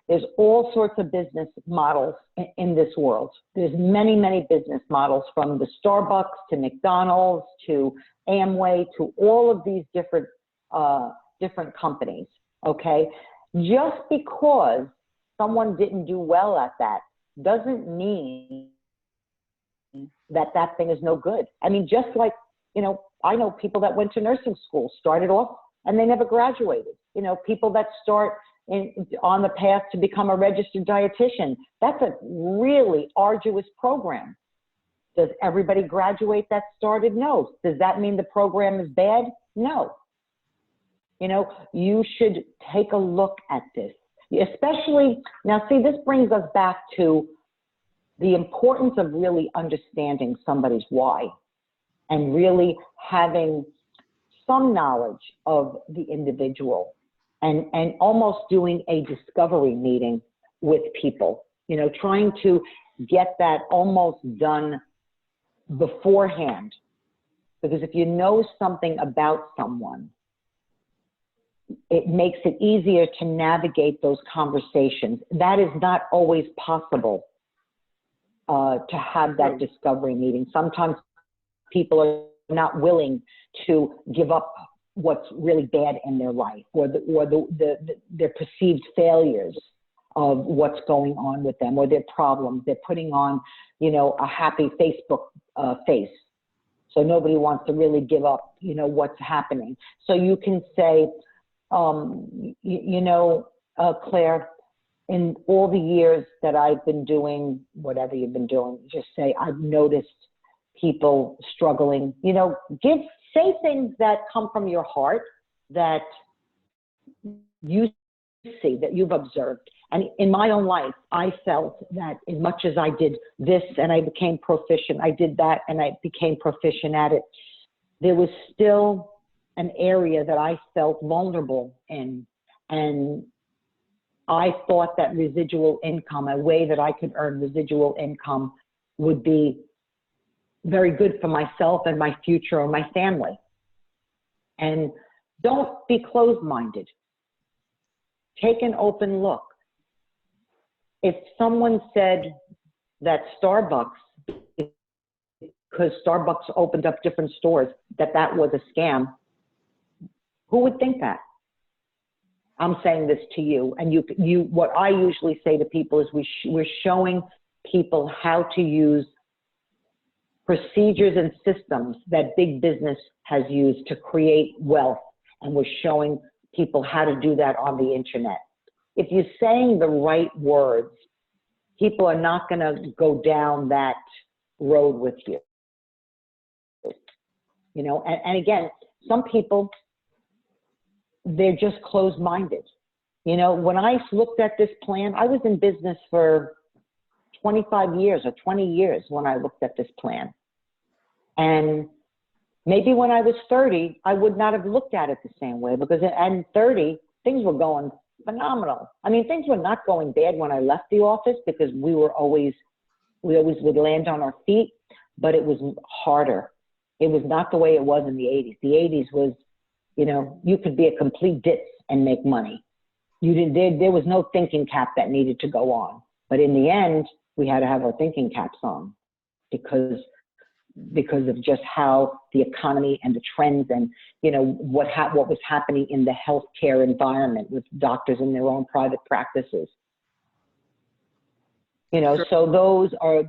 there's all sorts of business models in this world. There's many, many business models, from the Starbucks to McDonald's to Amway to all of these different companies, okay? Just because someone didn't do well at that doesn't mean that thing is no good. I mean, just like, I know people that went to nursing school, started off, and they never graduated. People that start on the path to become a registered dietitian, that's a really arduous program. Does everybody graduate that started? No. Does that mean the program is bad? No. You should take a look at this. Especially, now see, this brings us back to the importance of really understanding somebody's why, and really having some knowledge of the individual, and almost doing a discovery meeting with people, trying to get that almost done beforehand. Because if you know something about someone, it makes it easier to navigate those conversations. That is not always possible to have that discovery meeting. Sometimes people are not willing to give up what's really bad in their life, or their perceived failures of what's going on with them, or their problems. They're putting on, a happy Facebook face. So nobody wants to really give up, what's happening. So you can say, Claire, in all the years that I've been doing whatever you've been doing, just say, I've noticed people struggling, say things that come from your heart, that you see, that you've observed. And in my own life, I felt that as much as I did this and I became proficient, I did that and I became proficient at it, there was still an area that I felt vulnerable in. And I thought that residual income, a way that I could earn residual income, would be very good for myself and my future or my family. And don't be closed-minded. Take an open look. If someone said that Starbucks, because Starbucks opened up different stores, that was a scam, who would think that? I'm saying this to you, and what I usually say to people is we're showing people how to use procedures and systems that big business has used to create wealth, and we're showing people how to do that on the internet. If you're saying the right words, people are not going to go down that road with you. You know, and again, some people, they're just closed-minded. You know, when I looked at this plan, I was in business for 25 years or 20 years when I looked at this plan. And maybe when I was 30, I would not have looked at it the same way, because at 30, things were going phenomenal. I mean, things were not going bad when I left the office, because we always would land on our feet, but it was harder. It was not the way it was in the 80s. The 80s was, you know, you could be a complete ditz and make money. There was no thinking cap that needed to go on. But in the end, we had to have our thinking caps on because of just how the economy and the trends and, you know, what was happening in the healthcare environment with doctors in their own private practices. You know, Sure. so those are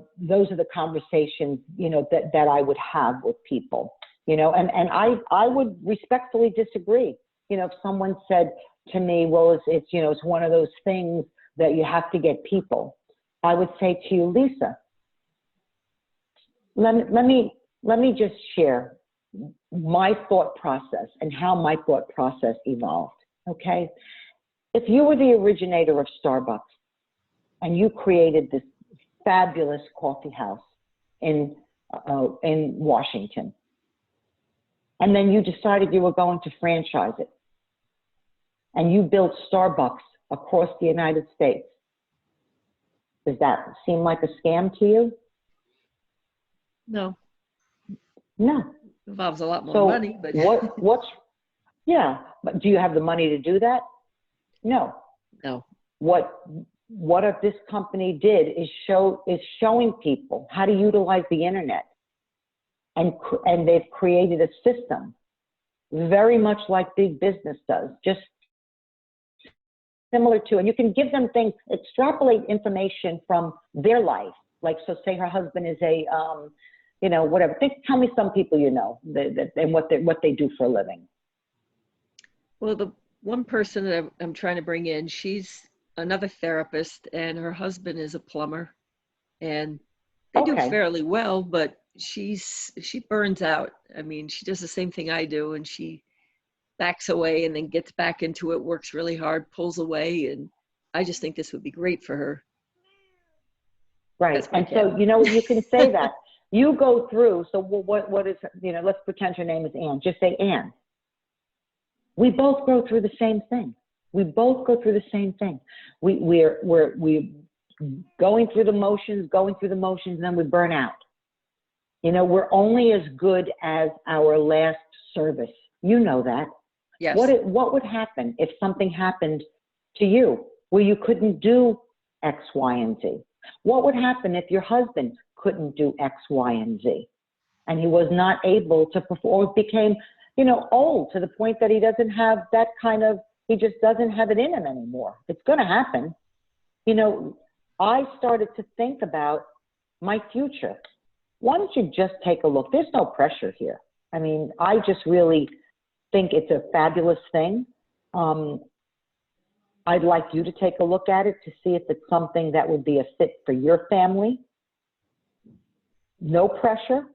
the conversations, you know, that I would have with people, you know, and I would respectfully disagree. You know, if someone said to me, well, it's, you know, it's one of those things that you have to get people, I would say to you, Lisa, let me just share my thought process and how my thought process evolved, okay? If you were the originator of Starbucks and you created this fabulous coffee house in Washington, and then you decided you were going to franchise it, and you built Starbucks across the United States, does that seem like a scam to you? No, No. involves a lot more So money, but yeah, but do you have the money to do that? No. no. What this company did is showing people how to utilize the internet, and they've created a system very much like big business does, just similar to, and you can give them things, extrapolate information from their life. Like, so say her husband is a, you know, whatever. Tell me some people you know and what they do for a living. Well, the one person that I'm trying to bring in, she's another therapist, and her husband is a plumber, and they do Okay. fairly well, but she burns out. I mean, she does the same thing I do, and she backs away and then gets back into it, works really hard, pulls away, and I just think this would be great for her. Right. That's my And so, cat. you know, you can say that. You go through, so what is, you know, let's pretend her name is Ann. Just say Ann. We both go through the same thing. We both go through the same thing. We're going through the motions, and then we burn out. You know, we're only as good as our last service. You know that. Yes. What would happen if something happened to you where you couldn't do X, Y, and Z? What would happen if your husband couldn't do X, Y, and Z, and he was not able to perform, or became, you know, old to the point that he doesn't have that kind of, he just doesn't have it in him anymore? It's going to happen. You know, I started to think about my future. Why don't you just take a look? There's no pressure here. I mean, I just really think it's a fabulous thing. I'd like you to take a look at it to see if it's something that would be a fit for your family. No pressure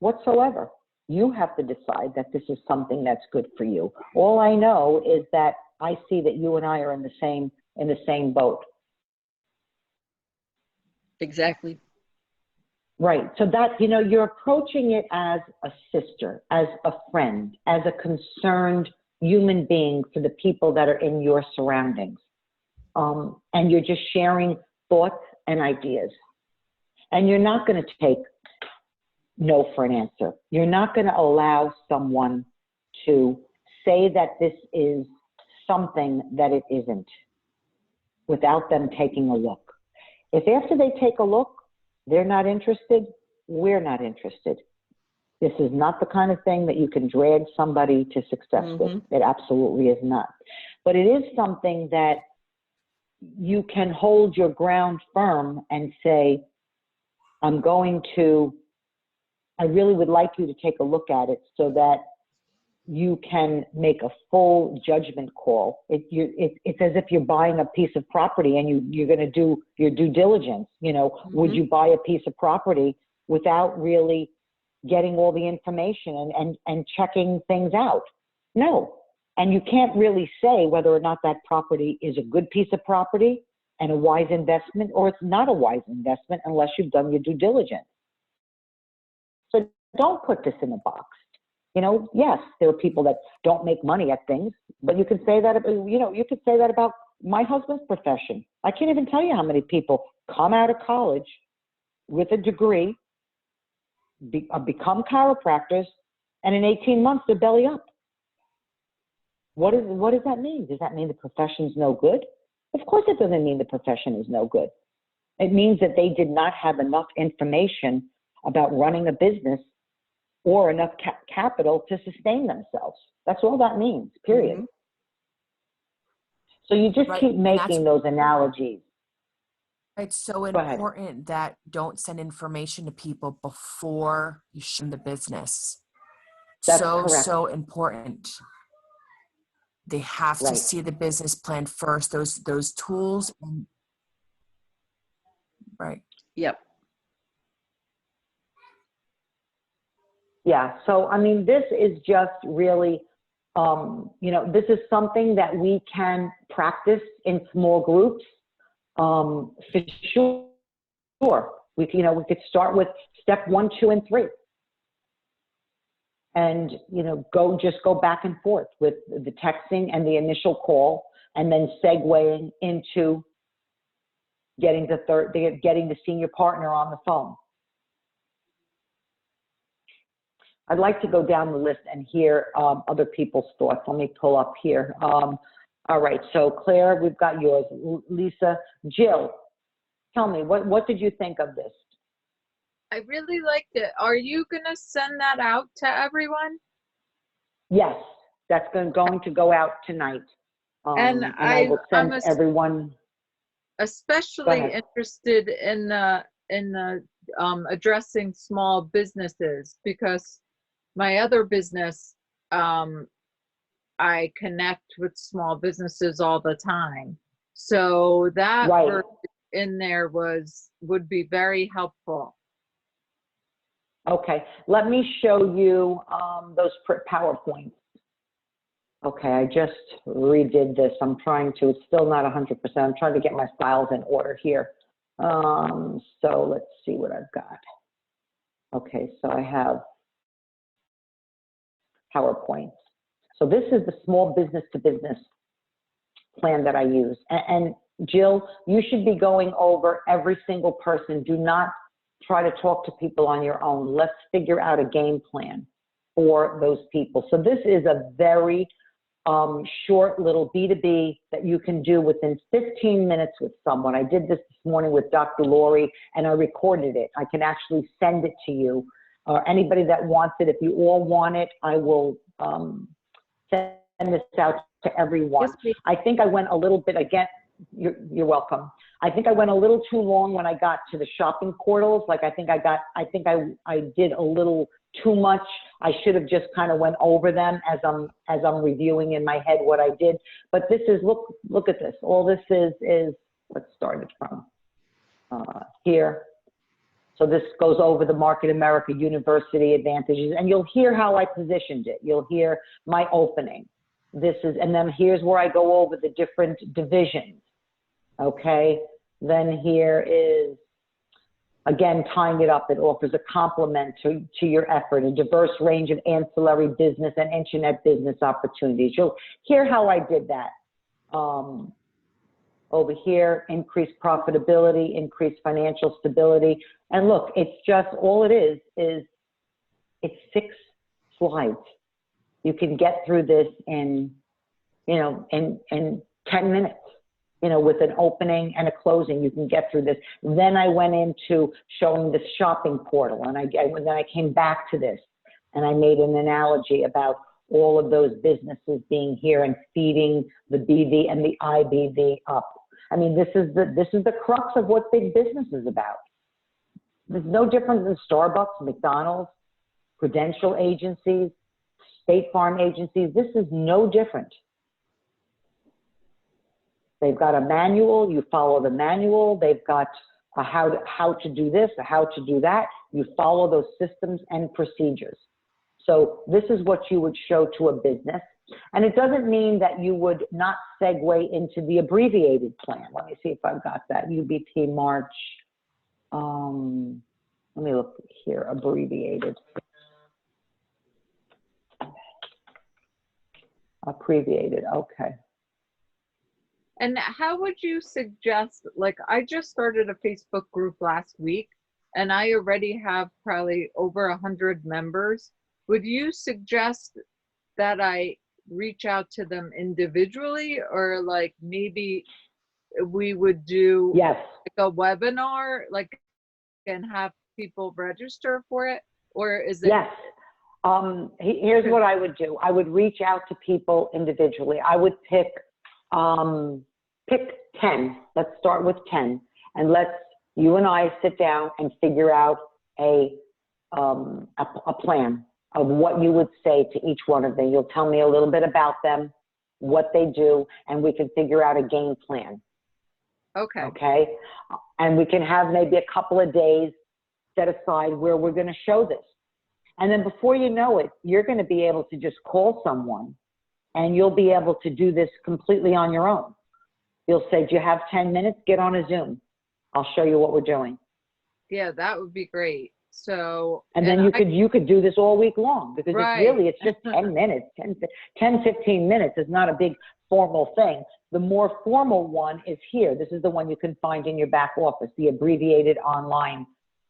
whatsoever. You have to decide that this is something that's good for you. All I know is that I see that you and I are in the same boat. Exactly. Right. So that, you know, you're approaching it as a sister, as a friend, as a concerned human being for the people that are in your surroundings. And you're just sharing thoughts and ideas. And you're not going to take no for an answer. You're not going to allow someone to say that this is something that it isn't without them taking a look. If after they take a look, they're not interested, we're not interested. This is not the kind of thing that you can drag somebody to success with. It absolutely is not. But it is something that you can hold your ground firm and say, I really would like you to take a look at it so that you can make a full judgment call. It's as if you're buying a piece of property and you're going to do your due diligence. You know, would you buy a piece of property without really getting all the information and checking things out? No. And you can't really say whether or not that property is a good piece of property and a wise investment, or it's not a wise investment unless you've done your due diligence. So don't put this in a box. You know, yes, there are people that don't make money at things, but you can say that, you know, you could say that about my husband's profession. I can't even tell you how many people come out of college with a degree, become chiropractors, and in 18 months, they're belly up. What does that mean? Does that mean the profession's no good? Of course it doesn't mean the profession is no good. It means that they did not have enough information about running a business or enough capital to sustain themselves. That's all that means, period. So you just keep making those analogies. It's so Go ahead. important that don't send information to people before you show them the business. That's correct. So important. They have to Right. see the business plan first, those tools. Right. Yep. Yeah, so I mean, this is just really, you know, this is something that we can practice in small groups, for sure. We could start with step 1, 2, and 3. And, you know, just go back and forth with the texting and the initial call, and then segueing into getting the senior partner on the phone. I'd like to go down the list and hear other people's thoughts. Let me pull up here. All right, so Claire, we've got yours. Lisa, Jill, tell me, what did you think of this? I really liked it. Are you going to send that out to everyone? Yes, that's going to go out tonight. And I will send I'm everyone. especially interested in addressing small businesses, because my other business, I connect with small businesses all the time. So that verse in there would be very helpful. Okay, let me show you those PowerPoints. Okay, I just redid this. It's still not 100%. I'm trying to get my files in order here. So let's see what I've got. Okay, so I have PowerPoints. So this is the small business to business plan that I use. And Jill, you should be going over every single person. Do not try to talk to people on your own. Let's figure out a game plan for those people. So this is a very short little B2B that you can do within 15 minutes with someone. I did this morning with Dr. Lori, and I recorded it. I can actually send it to you. Anybody that wants it, if you all want it, I will send this out to everyone. Yes, I think I went a little bit, again, you're welcome. I think I went a little too long when I got to the shopping portals. Like I did a little too much. I should have just kind of went over them as I'm reviewing in my head what I did. But this is, look at this. All this is let's start it from here. So this goes over the Market America University advantages, and you'll hear how I positioned it. You'll hear my opening. this is, and then here's where I go over the different divisions. Okay. Then here is, again, tying it up. It offers a complement to your effort, a diverse range of ancillary business and internet business opportunities. You'll hear how I did that. Over here, increased profitability, increased financial stability. And look, it's just, all it is it's 6 slides. You can get through this in, you know, in 10 minutes. You know, with an opening and a closing, you can get through this. Then I went into showing the shopping portal, and then I came back to this, and I made an analogy about all of those businesses being here and feeding the BV and the IBV up. I mean, this is the crux of what big business is about. There's no different than Starbucks, McDonald's, Prudential agencies, State Farm agencies. This is no different. They've got a manual, you follow the manual. They've got a how to do this, a how to do that. You follow those systems and procedures. So this is what you would show to a business. And it doesn't mean that you would not segue into the abbreviated plan. Let me see if I've got that. UBT March. Let me look here, abbreviated. Abbreviated, okay. And how would you suggest, like, I just started a Facebook group last week and I already have probably over 100 members. Would you suggest that I reach out to them individually, or like maybe we would do yes, like a webinar, like, and have people register for it? Or is it? Yes. Here's what I would do. I would reach out to people individually. I would pick 10. Let's start with 10, and let's you and I sit down and figure out a plan of what you would say to each one of them. You'll tell me a little bit about them, what they do, and we can figure out a game plan. Okay. Okay. And we can have maybe a couple of days set aside where we're going to show this. And then before you know it, you're going to be able to just call someone and you'll be able to do this completely on your own. You'll say, do you have 10 minutes? Get on a Zoom. I'll show you what we're doing. Yeah, that would be great. So, and then you could do this all week long, because it's just 10 minutes, 10, 15 minutes is not a big formal thing. The more formal one is here. This is the one you can find in your back office, the abbreviated online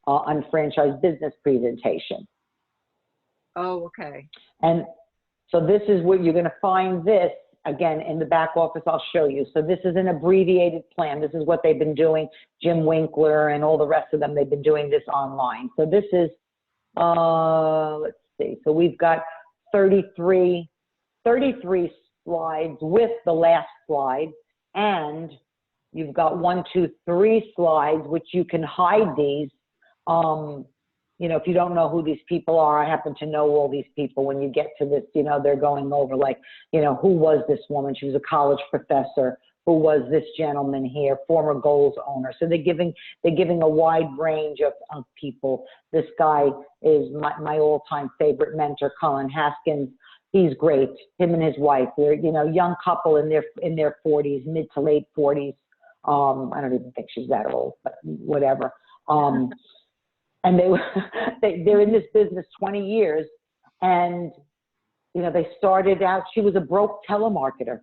unfranchised business presentation. Oh, okay. And so this is where you're going to find this. Again, in the back office, I'll show you. So this is an abbreviated plan. This is what they've been doing. Jim Winkler and all the rest of them, they've been doing this online. So this is, let's see. So we've got 33 slides with the last slide. And you've got 1, 2, 3 slides, which you can hide these. You know, if you don't know who these people are, I happen to know all these people. When you get to this, you know, they're going over like, you know, who was this woman? She was a college professor. Who was this gentleman here? Former Goals owner. So they're giving a wide range of people. This guy is my all-time favorite mentor, Colin Haskins. He's great. Him and his wife. They're, you know, young couple in their 40s, mid to late 40s. I don't even think she's that old, but whatever. And they're in this business 20 years. And, you know, they started out, she was a broke telemarketer.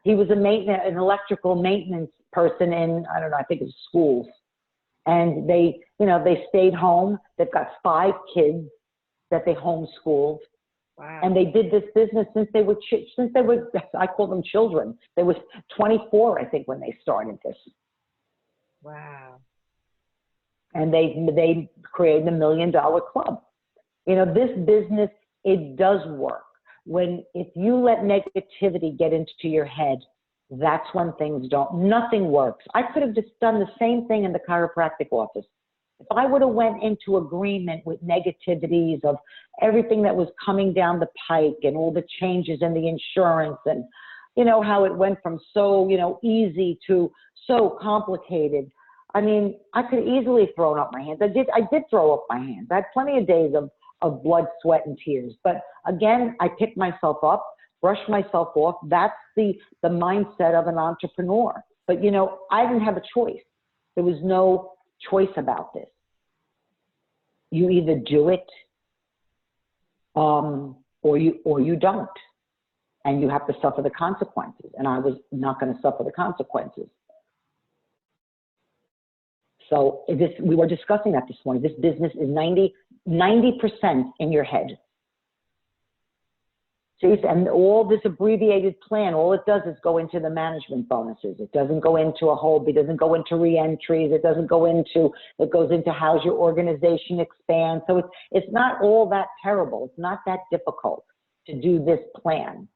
He was an electrical maintenance person in, I don't know, I think it was schools. And they, you know, they stayed home. They've got 5 kids that they homeschooled. Wow. And they did this business since they were, I call them children. They was 24, I think, when they started this. Wow. And they created $1 Million Club. You know, this business, it does work. If you let negativity get into your head, that's when things nothing works. I could have just done the same thing in the chiropractic office. If I would have went into agreement with negativities of everything that was coming down the pike and all the changes in the insurance and, you know, how it went from so, you know, easy to so complicated. I mean, I could easily have thrown up my hands. I did throw up my hands. I had plenty of days of blood, sweat, and tears. But again, I picked myself up, brush myself off. That's the mindset of an entrepreneur. But, you know, I didn't have a choice. There was no choice about this. You either do it or you don't. And you have to suffer the consequences. And I was not going to suffer the consequences. So we were discussing that this morning. This business is 90% in your head. See, and all this abbreviated plan, all it does is go into the management bonuses. It doesn't go into a whole, it doesn't go into re-entries. It doesn't go into, it goes into how's your organization expand. So it's not all that terrible. It's not that difficult to do this plan.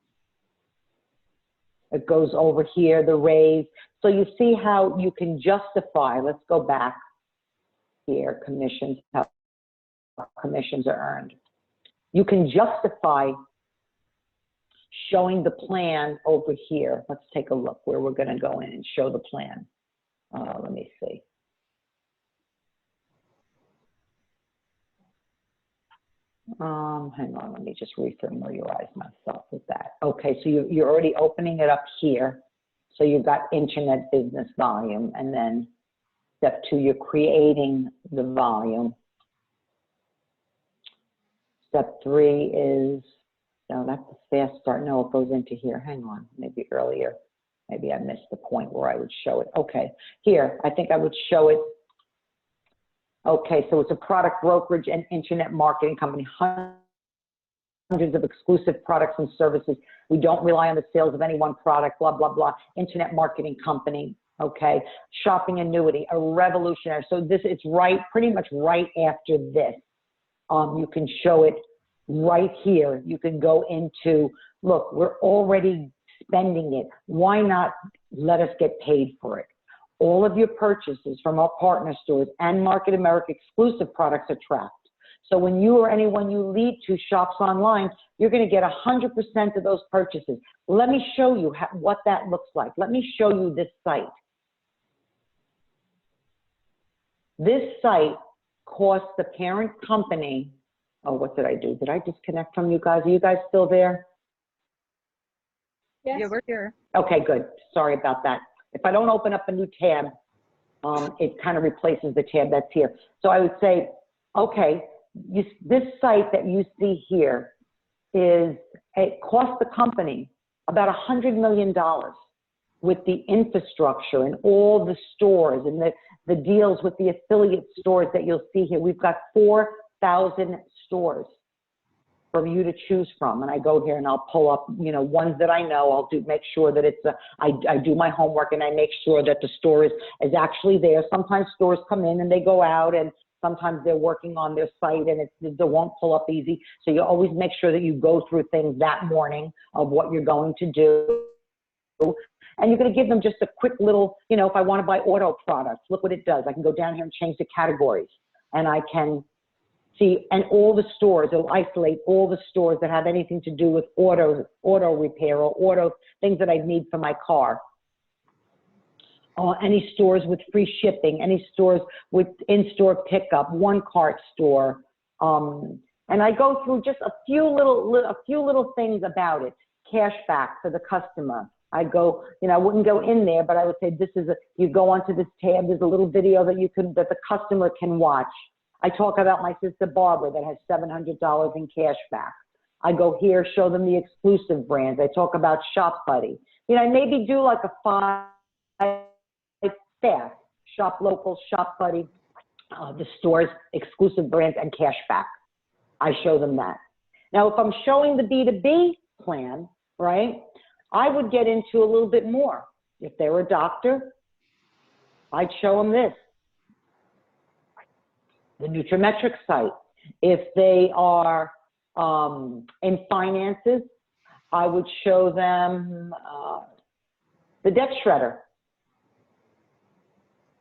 It goes over here, the raise. So you see how you can justify, let's go back here, commissions, how commissions are earned. You can justify showing the plan over here. Let's take a look where we're going to go in and show the plan. Let me see. Hang on, let me just refamiliarize myself with that. Okay, so you're already opening it up here. So you've got internet business volume, and then step 2, you're creating the volume. Step 3 is, no, that's a fast start. No, it goes into here. Hang on, maybe earlier. Maybe I missed the point where I would show it. Okay, here, I think I would show it. Okay, so it's a product brokerage and internet marketing company, hundreds of exclusive products and services. We don't rely on the sales of any one product, blah, blah, blah. Internet marketing company, okay? Shopping annuity, a revolutionary. So this, it's right, pretty much right after this. You can show it right here. You can go into, look, we're already spending it. Why not let us get paid for it? All of your purchases from our partner stores and Market America exclusive products are tracked. So when you or anyone you lead to shops online, you're going to get 100% of those purchases. Let me show you what that looks like. Let me show you this site. This site costs the parent company, oh, what did I do? Did I disconnect from you guys? Are you guys still there? Yes. Yeah, we're here. Okay, good. Sorry about that. If I don't open up a new tab, it kind of replaces the tab that's here. So I would say, okay, this site that you see here it cost the company about $100 million with the infrastructure and all the stores and the deals with the affiliate stores that you'll see here. We've got 4,000 stores for you to choose from. And I go here and I'll pull up, you know, ones that I know. I'll make sure that I do my homework and I make sure that the store is actually there. Sometimes stores come in and they go out, and sometimes they're working on their site and they won't pull up easy. So you always make sure that you go through things that morning of what you're going to do. And you're going to give them just a quick little, you know, if I want to buy auto products, look what it does. I can go down here and change the categories, and I can see, and all the stores, it'll isolate all the stores that have anything to do with auto repair or auto things that I need for my car. Any stores with free shipping, any stores with in-store pickup, one cart store. And I go through just a few little things about it. Cash back for the customer. I go, you know, I wouldn't go in there, but I would say this is you go onto this tab, there's a little video that that the customer can watch. I talk about my sister Barbara that has $700 in cash back. I go here, show them the exclusive brands. I talk about Shop Buddy. You know, I maybe do like a 5 staff, Shop Local, Shop Buddy, the stores, exclusive brands, and cash back. I show them that. Now, if I'm showing the B2B plan, right, I would get into a little bit more. If they're a doctor, I'd show them this. The Nutrimetrics site. If they are in finances, I would show them the Debt Shredder.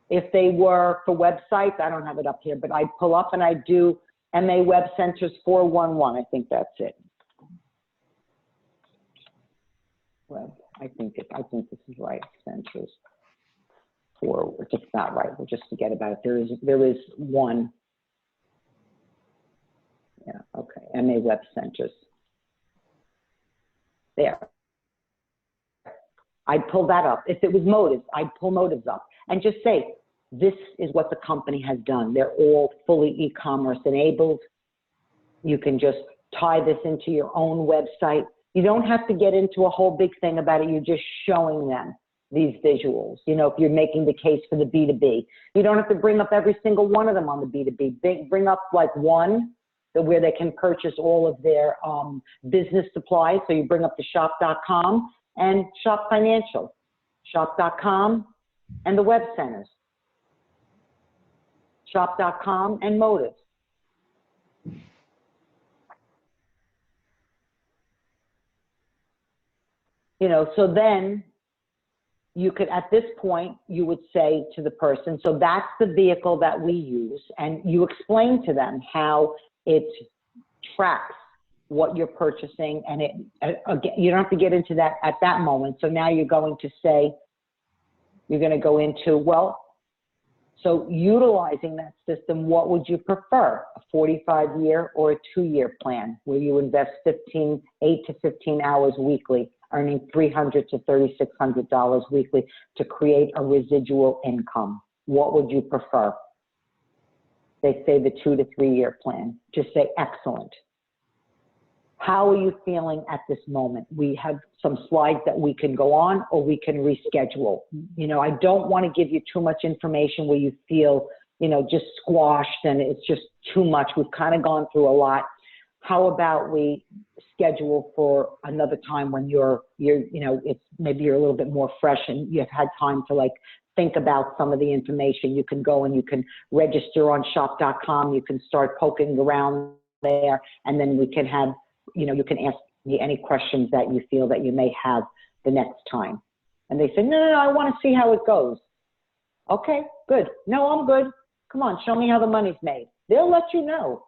If they were for websites, I don't have it up here, but I pull up and I do MA Web Centers 411. I think that's it. Web. I think this is right. Centers 4. If it's not right, we'll just forget about it. There is one. Yeah, okay, MA Web Centers. There. I'd pull that up. If it was motives, I'd pull motives up and just say, this is what the company has done. They're all fully e-commerce enabled. You can just tie this into your own website. You don't have to get into a whole big thing about it. You're just showing them these visuals. You know, if you're making the case for the B2B, you don't have to bring up every single one of them on the B2B. Bring up like one where they can purchase all of their business supplies. So you bring up the shop.com and Shop Financial, shop.com and the web centers, shop.com and motives. You know, so then you could, at this point, you would say to the person, so that's the vehicle that we use, and you explain to them how it tracks what you're purchasing, and it, again, you don't have to get into that at that moment. So now you're going to say, you're going to go into, well, so utilizing that system, what would you prefer, a 45-year or a 2-year plan where you invest 8 to 15 hours weekly, earning $300 to $3,600 weekly to create a residual income? What would you prefer? They say the 2 to 3 year plan. Just say, excellent. How are you feeling at this moment? We have some slides that we can go on, or we can reschedule. You know, I don't want to give you too much information where you feel, you know, just squashed and it's just too much. We've kind of gone through a lot. How about we schedule for another time when you're, you know, it's maybe you're a little bit more fresh and you've had time to like think about some of the information. You can go and you can register on shop.com. You can start poking around there, and then we can have, you know, you can ask me any questions that you feel that you may have the next time. And they say, no, I want to see how it goes. Okay, good. No, I'm good. Come on, show me how the money's made. They'll let you know.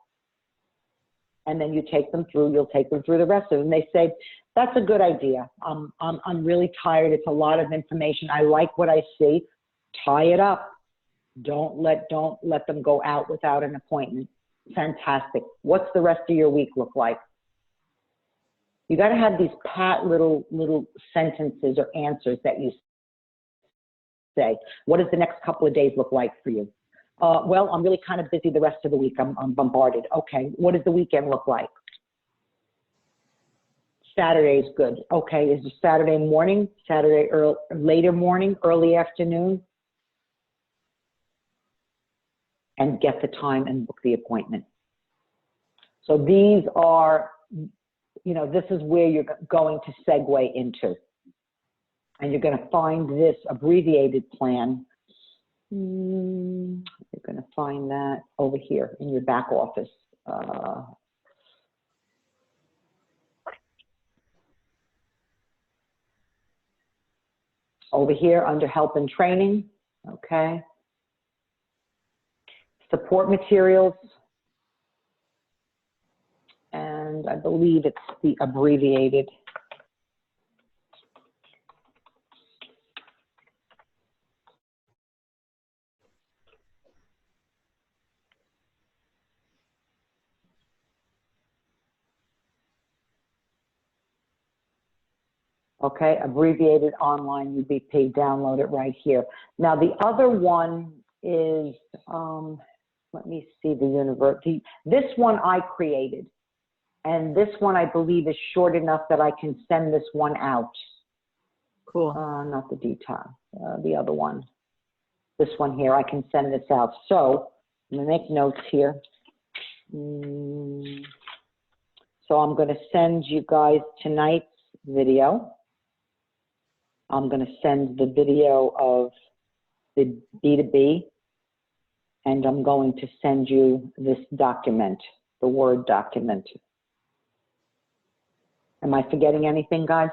And then you take them through, you'll take them through the rest of it. And they say, that's a good idea. I'm really tired. It's a lot of information. I like what I see. Tie it up. Don't let them go out without an appointment. Fantastic. What's the rest of your week look like? You got to have these pat little sentences or answers that you say. What does the next couple of days look like for you? Well, I'm really kind of busy the rest of the week. I'm bombarded. Okay, what does the weekend look like? Saturday is good. Okay, is it Saturday morning, Saturday later morning, early afternoon? And get the time and book the appointment. So these are, you know, this is where you're going to segue into. And you're going to find this abbreviated plan. You're going to find that over here in your back office. Over here under help and training, okay. Support materials. And I believe it's the abbreviated. Okay, abbreviated online UBP, download it right here. Now the other one is, let me see the university. This one I created, and this one I believe is short enough that I can send this one out. Cool. Not the detail, the other one. This one here, I can send this out. So I'm gonna make notes here. So I'm gonna send you guys tonight's video. I'm going to send the video of the B2B, and I'm going to send you this document, the Word document. Am I forgetting anything, guys?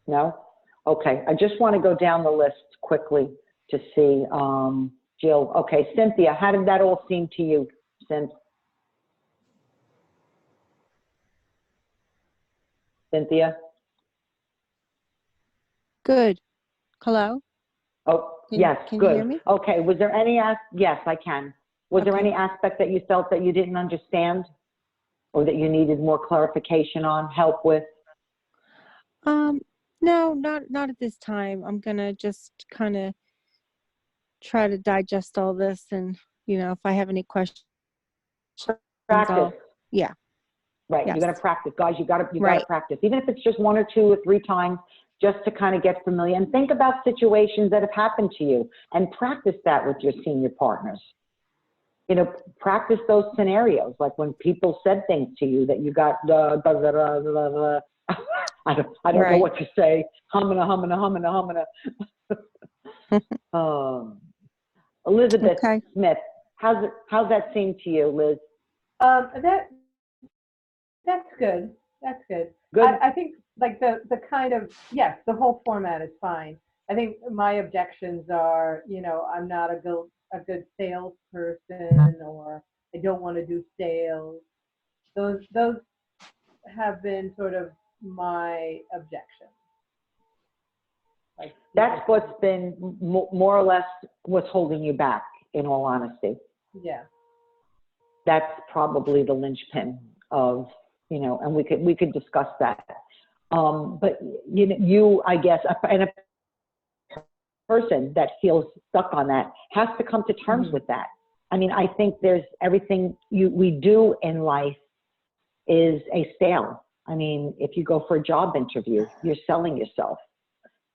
No? Okay, I just want to go down the list quickly to see, Jill. Okay, Cynthia, how did that all seem to you, Cynthia? Good. Hello? Oh, Can yes, you good. hear me? Okay, was there any, yes, I can. Was there Okay. any aspect that you felt that you didn't understand or that you needed more clarification on, help with? No, not at this time. I'm gonna just kind of try to digest all this, and if I have any questions, Practice. yeah. Right, you're Yes. gonna practice. Guys, you gotta Right. practice. Even if it's just 1 or 2 or 3 times, just to kind of get familiar. And think about situations that have happened to you and practice that with your senior partners. Practice those scenarios, like when people said things to you that you got, I don't know Right. what to say. Hummina. Elizabeth Okay. Smith, how's that seem to you, Liz? That's good. That's good. Good? I think like the kind of, yes, the whole format is fine. I think my objections are, I'm not a good salesperson, or I don't want to do sales. Those have been sort of my objections. Like, That's what's been more or less what's holding you back, in all honesty. yeah. That's probably the linchpin of, and we could discuss that. But you, I guess, and a person that feels stuck on that has to come to terms with that. I mean, I think there's everything we do in life is a sale. I mean, if you go for a job interview, you're selling yourself.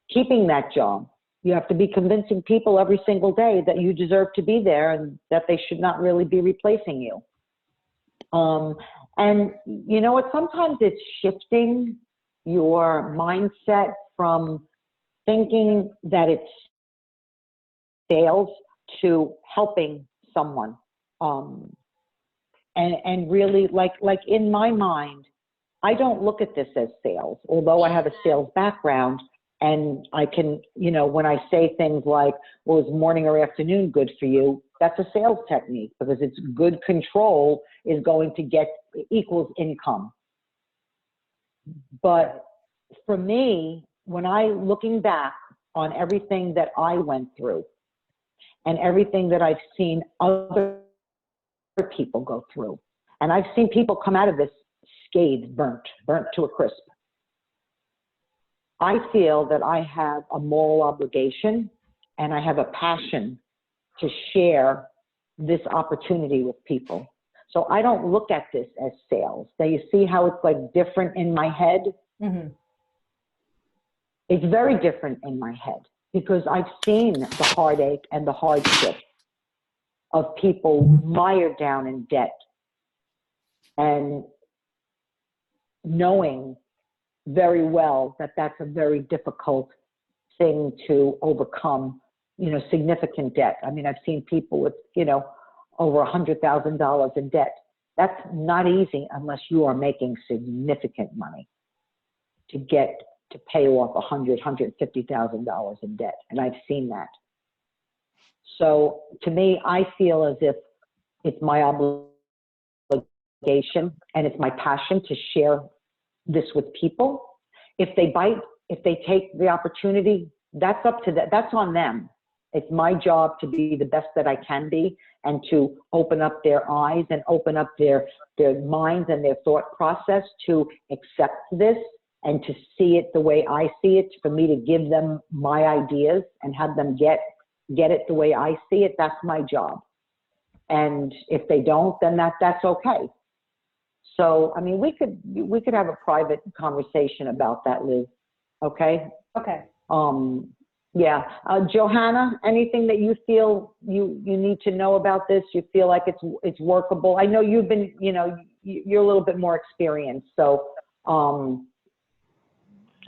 Keeping that job, you have to be convincing people every single day that you deserve to be there and that they should not really be replacing you. And you know what? Sometimes it's shifting your mindset from thinking that it's sales to helping someone. And really, like in my mind, I don't look at this as sales, although I have a sales background. And I can, when I say things like, well, is morning or afternoon good for you? That's a sales technique, because it's good control is going to get equals income. But for me, when looking back on everything that I went through and everything that I've seen other people go through, and I've seen people come out of this scathed, burnt to a crisp. I feel that I have a moral obligation and I have a passion to share this opportunity with people. So I don't look at this as sales. Now you see how it's like different in my head? Mm-hmm. It's very different in my head because I've seen the heartache and the hardship of people mired down in debt, and knowing very well that that's a very difficult thing to overcome, significant debt. I mean, I've seen people with, over $100,000 in debt. That's not easy unless you are making significant money to pay off $150,000 in debt. And I've seen that. So to me, I feel as if it's my obligation and it's my passion to share this with people. If they bite, if they take the opportunity, that's up to them. That's on them. It's my job to be the best that I can be and to open up their eyes and open up their minds and their thought process to accept this and to see it the way I see it, for me to give them my ideas and have them get it the way I see it. That's my job. And if they don't, then that's okay. So, I mean, we could have a private conversation about that, Liz. Okay? Okay. Yeah. Johanna, anything that you feel you need to know about this? You feel like it's workable? I know you've been, you're a little bit more experienced. So,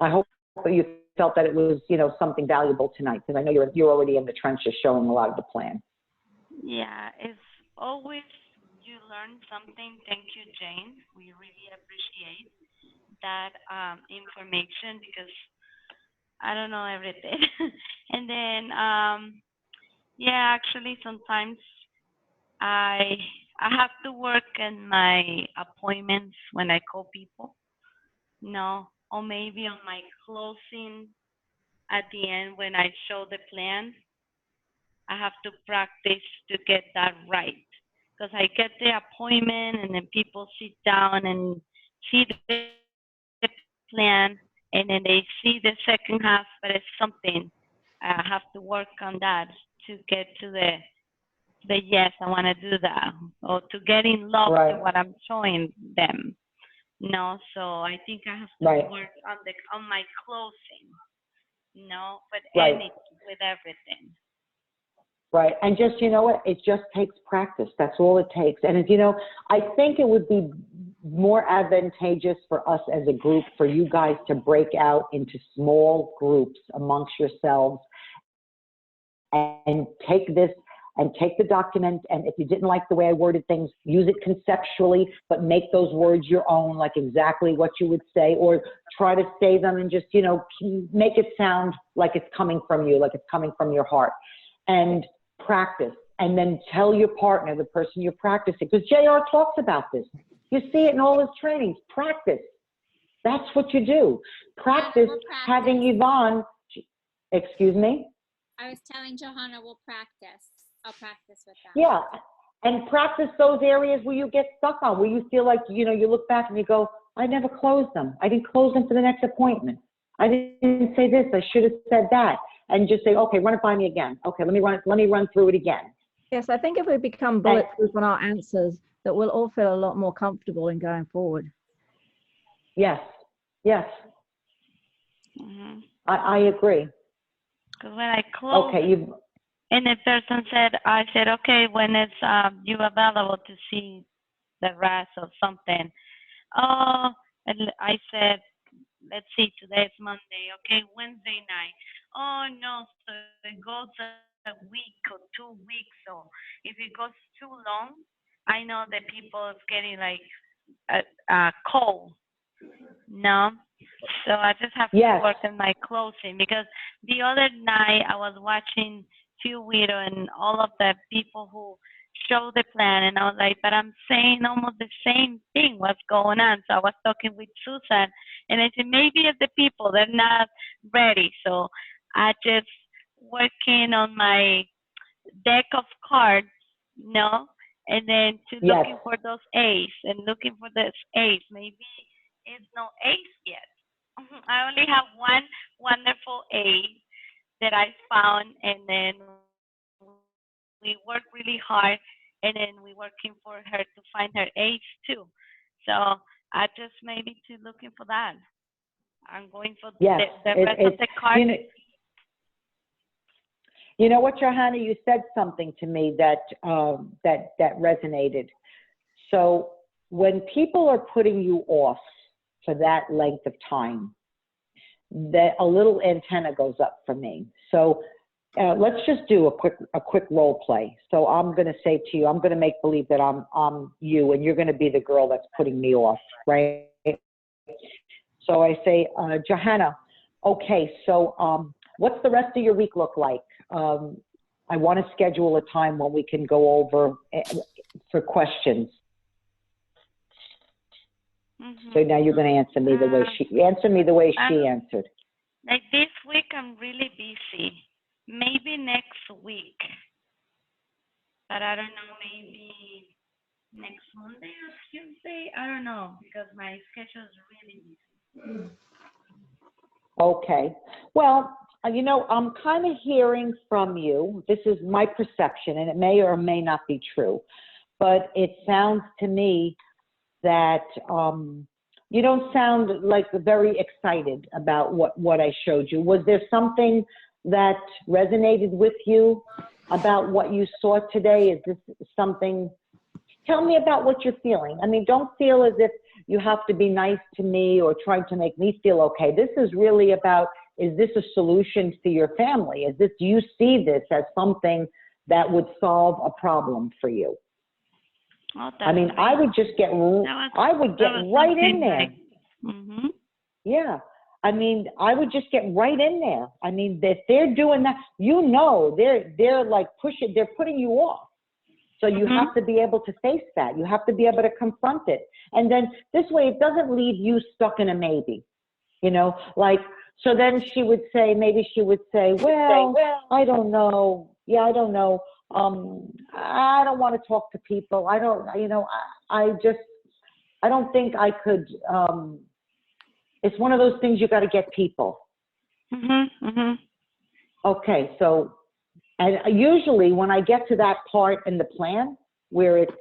I hope that you felt that it was, something valuable tonight, because I know you're already in the trenches showing a lot of the plan. Yeah, it's always you learn something. Thank you, Jane. We really appreciate that information, because I don't know everything. And then, yeah, actually sometimes I have to work in my appointments when I call people, or maybe on my closing at the end when I show the plan. I have to practice to get that right. because I get the appointment and then people sit down and see the plan, and then they see the second half, but it's something I have to work on that to get to the yes, I want to do that, or to get in love Right. with what I'm showing them. No, so I think I have to Right. work on my closing. No, but Right. with everything. Right. And just, you know what? It just takes practice. That's all it takes. And, you know, I think it would be more advantageous for us as a group for you guys to break out into small groups amongst yourselves and take this and take the document. And if you didn't like the way I worded things, use it conceptually, but make those words your own, like exactly what you would say, or try to say them and just, you know, make it sound like it's coming from you, like it's coming from your heart. And practice, and then tell your partner, the person you're practicing, because JR talks about this. You see it in all his trainings. Practice. That's what you do. Practice having Yvonne, excuse me? I was telling Johanna we'll practice. I'll practice with them. Yeah, and practice those areas where you get stuck on, where you feel like, you know, you look back and you go, I never closed them. I didn't close them for the next appointment. I didn't say this. I should have said that. And just say, okay, run it by me again. Okay, let me run through it again. Yes, I think if we become bulletproof on our answers, that we'll all feel a lot more comfortable in going forward. Yes, yes, Mm-hmm. I agree. Because when I close, Okay, and the person said, I said, okay, when is you available to see the rest or something? Oh, and I said, let's see, today's Monday, okay, Wednesday night. Oh no, so it goes a week or 2 weeks. So if it goes too long, I know that people is getting like a cold. No, so I just have to Yes. work on my closing, because the other night I was watching Phil Widow and all of the people who show the plan, and I was like, but I'm saying almost the same thing, what's going on. So I was talking with Susan, and I said, maybe it's the people, they're not ready. So I just working on my deck of cards, no, and then to Yes. looking for those A's and looking for this A's. Maybe it's no A's yet. I only have one wonderful A that I found, and then we work really hard, and then we're working for her to find her A's too. So I just maybe to looking for that. I'm going for Yes, the rest of the cards. You know what, Johanna, you said something to me that that resonated. So when people are putting you off for that length of time, that a little antenna goes up for me. So let's just do a quick role play. So I'm going to say to you, I'm going to make believe that I'm you, and you're going to be the girl that's putting me off, right? So I say, Johanna, okay, so what's the rest of your week look like? I want to schedule a time when we can go over for questions. Mm-hmm. So now you're going to answer me the way she answered. Like this week, I'm really busy. Maybe next week, but I don't know. Maybe next Monday or Tuesday. I don't know, because my schedule is really busy. Okay. Well, you know, I'm kind of hearing from you. This is my perception, and it may or may not be true, but it sounds to me that you don't sound like very excited about what I showed you. Was there something that resonated with you about what you saw today? Is this something? Tell me about what you're feeling. I mean, don't feel as if you have to be nice to me or trying to make me feel okay. This is really about, is this a solution for your family? Do you see this as something that would solve a problem for you? Oh, I mean, I would just get, right in there. Mm-hmm. Yeah. I mean, I would just get right in there. I mean, if they're doing that, you know, they're like pushing, they're putting you off. So you have to be able to face that. You have to be able to confront it. And then this way, it doesn't leave you stuck in a maybe, you know, like, so then maybe she would say, well, I don't know. Yeah, I don't know. I don't want to talk to people. I don't, I don't think I could, it's one of those things you got to get people. Okay, so, and usually when I get to that part in the plan where it's,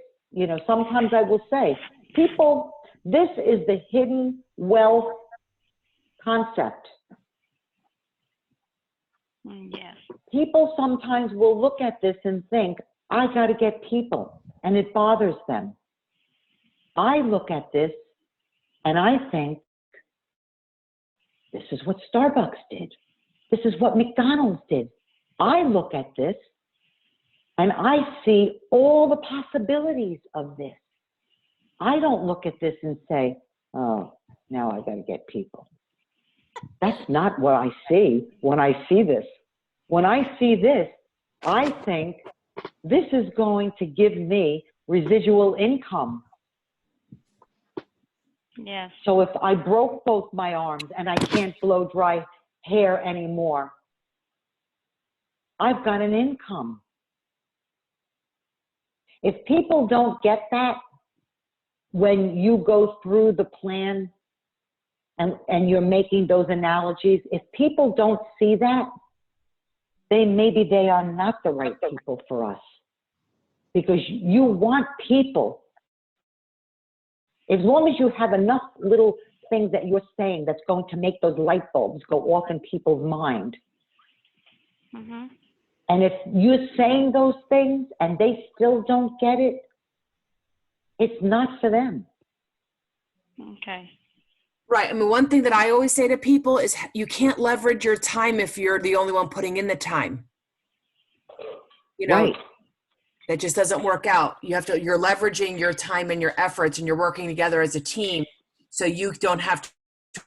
sometimes I will say, people, this is the hidden wealth concept. Yes. People sometimes will look at this and think, I got to get people, and it bothers them. I look at this and I think, this is what Starbucks did. This is what McDonald's did. I look at this and I see all the possibilities of this. I don't look at this and say, oh, now I got to get people. That's not what I see when I see this. When I see this, I think this is going to give me residual income. Yes. So if I broke both my arms and I can't blow dry hair anymore, I've got an income. If people don't get that when you go through the plan and you're making those analogies, if people don't see that, maybe they are not the right people for us. Because you want people, as long as you have enough little things that you're saying that's going to make those light bulbs go off in people's mind. And if you're saying those things and they still don't get it, it's not for them. Okay. Right. I mean, one thing that I always say to people is you can't leverage your time if you're the only one putting in the time. Right. That just doesn't work out. You're leveraging your time and your efforts, and you're working together as a team, so you don't have to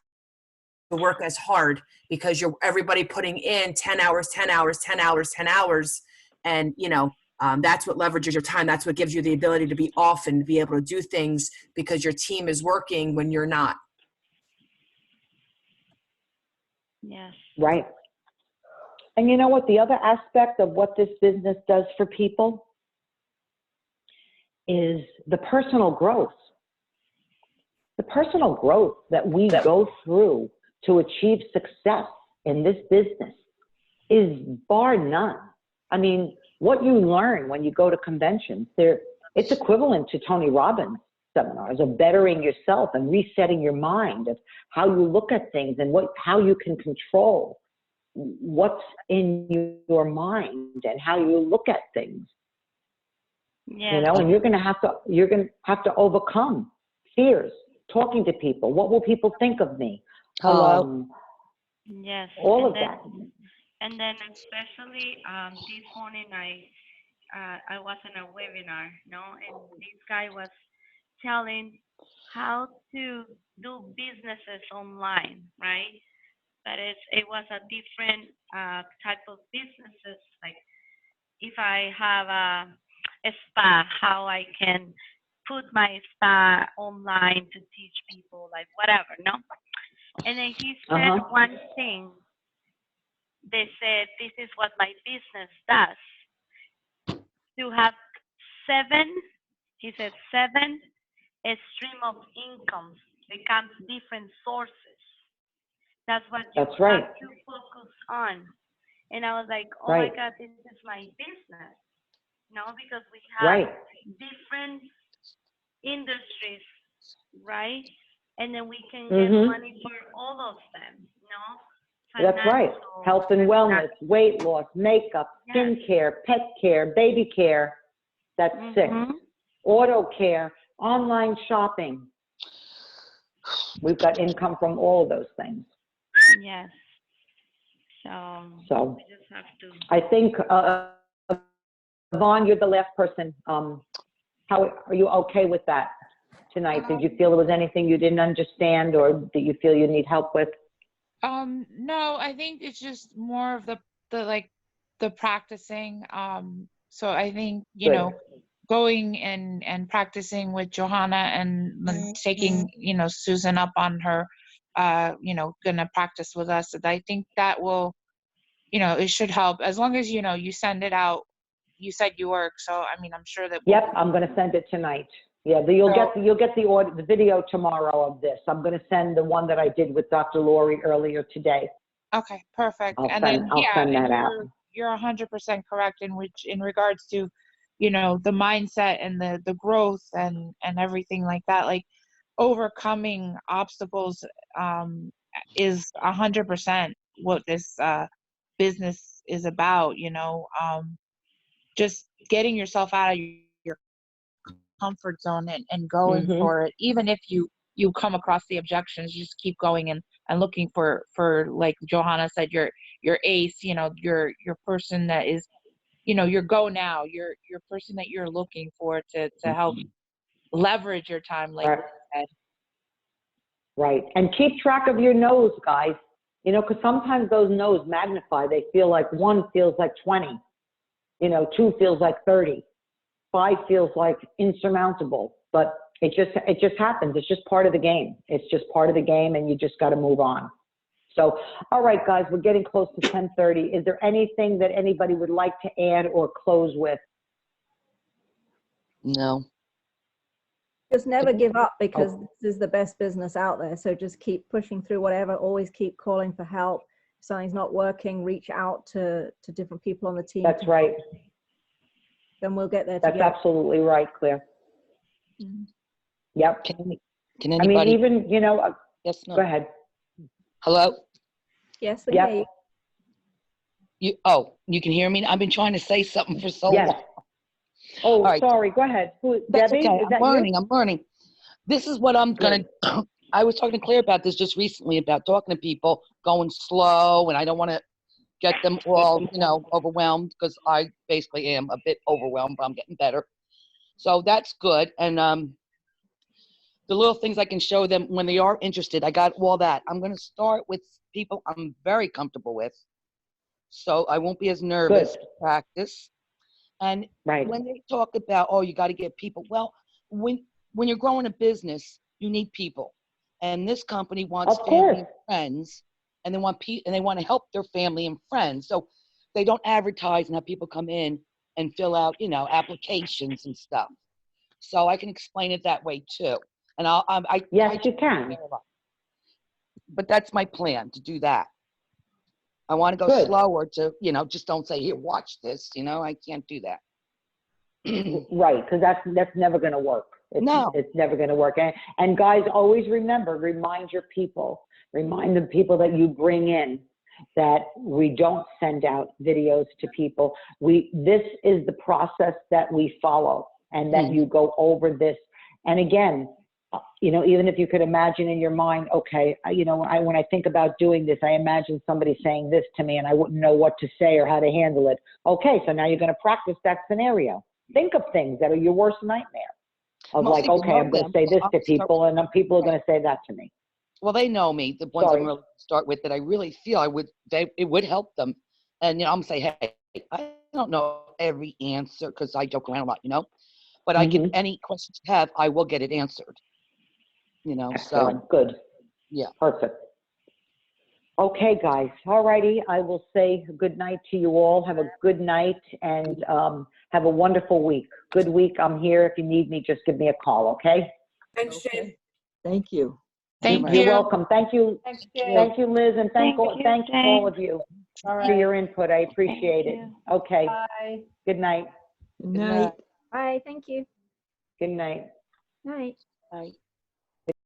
work as hard because you're everybody putting in 10 hours, 10 hours, 10 hours, 10 hours. And, that's what leverages your time. That's what gives you the ability to be off and be able to do things because your team is working when you're not. Yes. Right. And you know what? The other aspect of what this business does for people is the personal growth. The personal growth that we go through to achieve success in this business is bar none. I mean, what you learn when you go to conventions, it's equivalent to Tony Robbins seminars of bettering yourself and resetting your mind of how you look at things and how you can control what's in your mind and how you look at things. Yes. And you're going to have to overcome fears, talking to people. What will people think of me? Hello. Yes. All of that. And then especially this morning I was in a webinar, and this guy was telling how to do businesses online, right? But it was a different type of businesses. Like if I have a spa, how I can put my spa online to teach people, like whatever, no? And then he said one thing. They said, this is what my business does. To have he said, 7 a stream of income becomes different sources. That's what you That's right. have to focus on. And I was like, oh Right. my God, this is my business. Because we have different industries, right? And then we can get money for all of them, That's right. Financial, Health and wellness, weight loss, makeup, skin care, pet care, baby care. That's 6. Auto care, online shopping. We've got income from all of those things. Yes. So we just have to. I think, Yvonne, you're the last person. How are you okay with that tonight? Did you feel there was anything you didn't understand, or did you feel you need help with? No, I think it's just more of the practicing. So I think, going and practicing with Johanna and then taking, Susan up on her, gonna practice with us. And I think that will, it should help as long as, you send it out you said you work, so I mean, I'm sure that. we'll- Yep, I'm gonna send it tonight. Yeah, you'll get the video tomorrow of this. I'm gonna send the one that I did with Dr. Laurie earlier today. Okay, perfect. I'll And send- then, I'll yeah, send and that out. you're 100% correct in regards to, you know, the mindset and the growth and everything like that. Like overcoming obstacles is 100% what this business is about, you know. Just getting yourself out of your comfort zone and going Mhm. for it, even if you come across the objections, you just keep going and looking for like Johanna said, your ace, you know, your person that is, you know, your go now, your person that you're looking for to help leverage your time, like Right. you said. Right. And keep track of your no's, guys. You know, because sometimes those no's magnify. They feel like 1 feels like 20. You know, 2 feels like 30. 5 feels like insurmountable. But it just happens. It's just part of the game. It's just part of the game, and you just got to move on. So, all right, guys, we're getting close to 10:30. Is there anything that anybody would like to add or close with? No. Just never give up, because this is the best business out there. So just keep pushing through whatever. Always keep calling for help. If something's not working, reach out to different people on the team. That's right. Then we'll get there That's together. absolutely right, Claire. Mhm. Yep. Can I mean, anybody? even, you know, Yes, no. go ahead. Hello? Yes, we Yep. hear you. You can hear me? I've been trying to say something for so Yes. long. Oh, All right. sorry. Go ahead. That's Debbie? okay. Is that I'm learning. you? I'm learning. This is what I'm Good. gonna. I was talking to Claire about this just recently, about talking to people, going slow, and I don't want to get them all, you know, overwhelmed, because I basically am a bit overwhelmed, but I'm getting better. So that's good. And the little things I can show them when they are interested, I got all that. I'm going to start with people I'm very comfortable with, so I won't be as nervous to practice. And Right. when they talk about, oh, you got to get people, well, when you're growing a business, you need people, and this company wants Of family course. and friends, and they want to help their family and friends, so they don't advertise and have people come in and fill out, you know, applications and stuff. So I can explain it that way too. And Yes, you can. But that's my plan, to do that. I want to go Good. slower to, you know, just don't say, here, watch this. You know, I can't do that. Right, because that's never going to work. No. It's never going to work. And guys, always remember, remind your people, remind the people that you bring in, that we don't send out videos to people. This is the process that we follow, and that you go over this. And again, you know, even if you could imagine in your mind, okay, you know, when I think about doing this, I imagine somebody saying this to me and I wouldn't know what to say or how to handle it. Okay, so now you're going to practice that scenario. Think of things that are your worst nightmare. Of Most like, people okay, know I'm going to them. say this I'll to start people, and then people are going to say that to me. Well, they know me. The ones Sorry. I'm really start with, that I really feel it would help them. And, you know, I'm gonna say, hey, I don't know every answer, because I joke around a lot, you know, but I can, any questions you have, I will get it answered. You know, Excellent. so Good. yeah. Perfect. Okay, guys. All righty. I will say good night to you all. Have a good night, and have a wonderful week. Good week. I'm here. If you need me, just give me a call, okay? Thanks, Jane. Thank you. You're welcome. Thank you. Thanks, Jay. Thank you, Liz, and thank Thank you, all Jane. of you All for right. your input. I appreciate it. you. Okay. Bye. Good night. Good night. Bye. Thank you. Good night. Night. Right.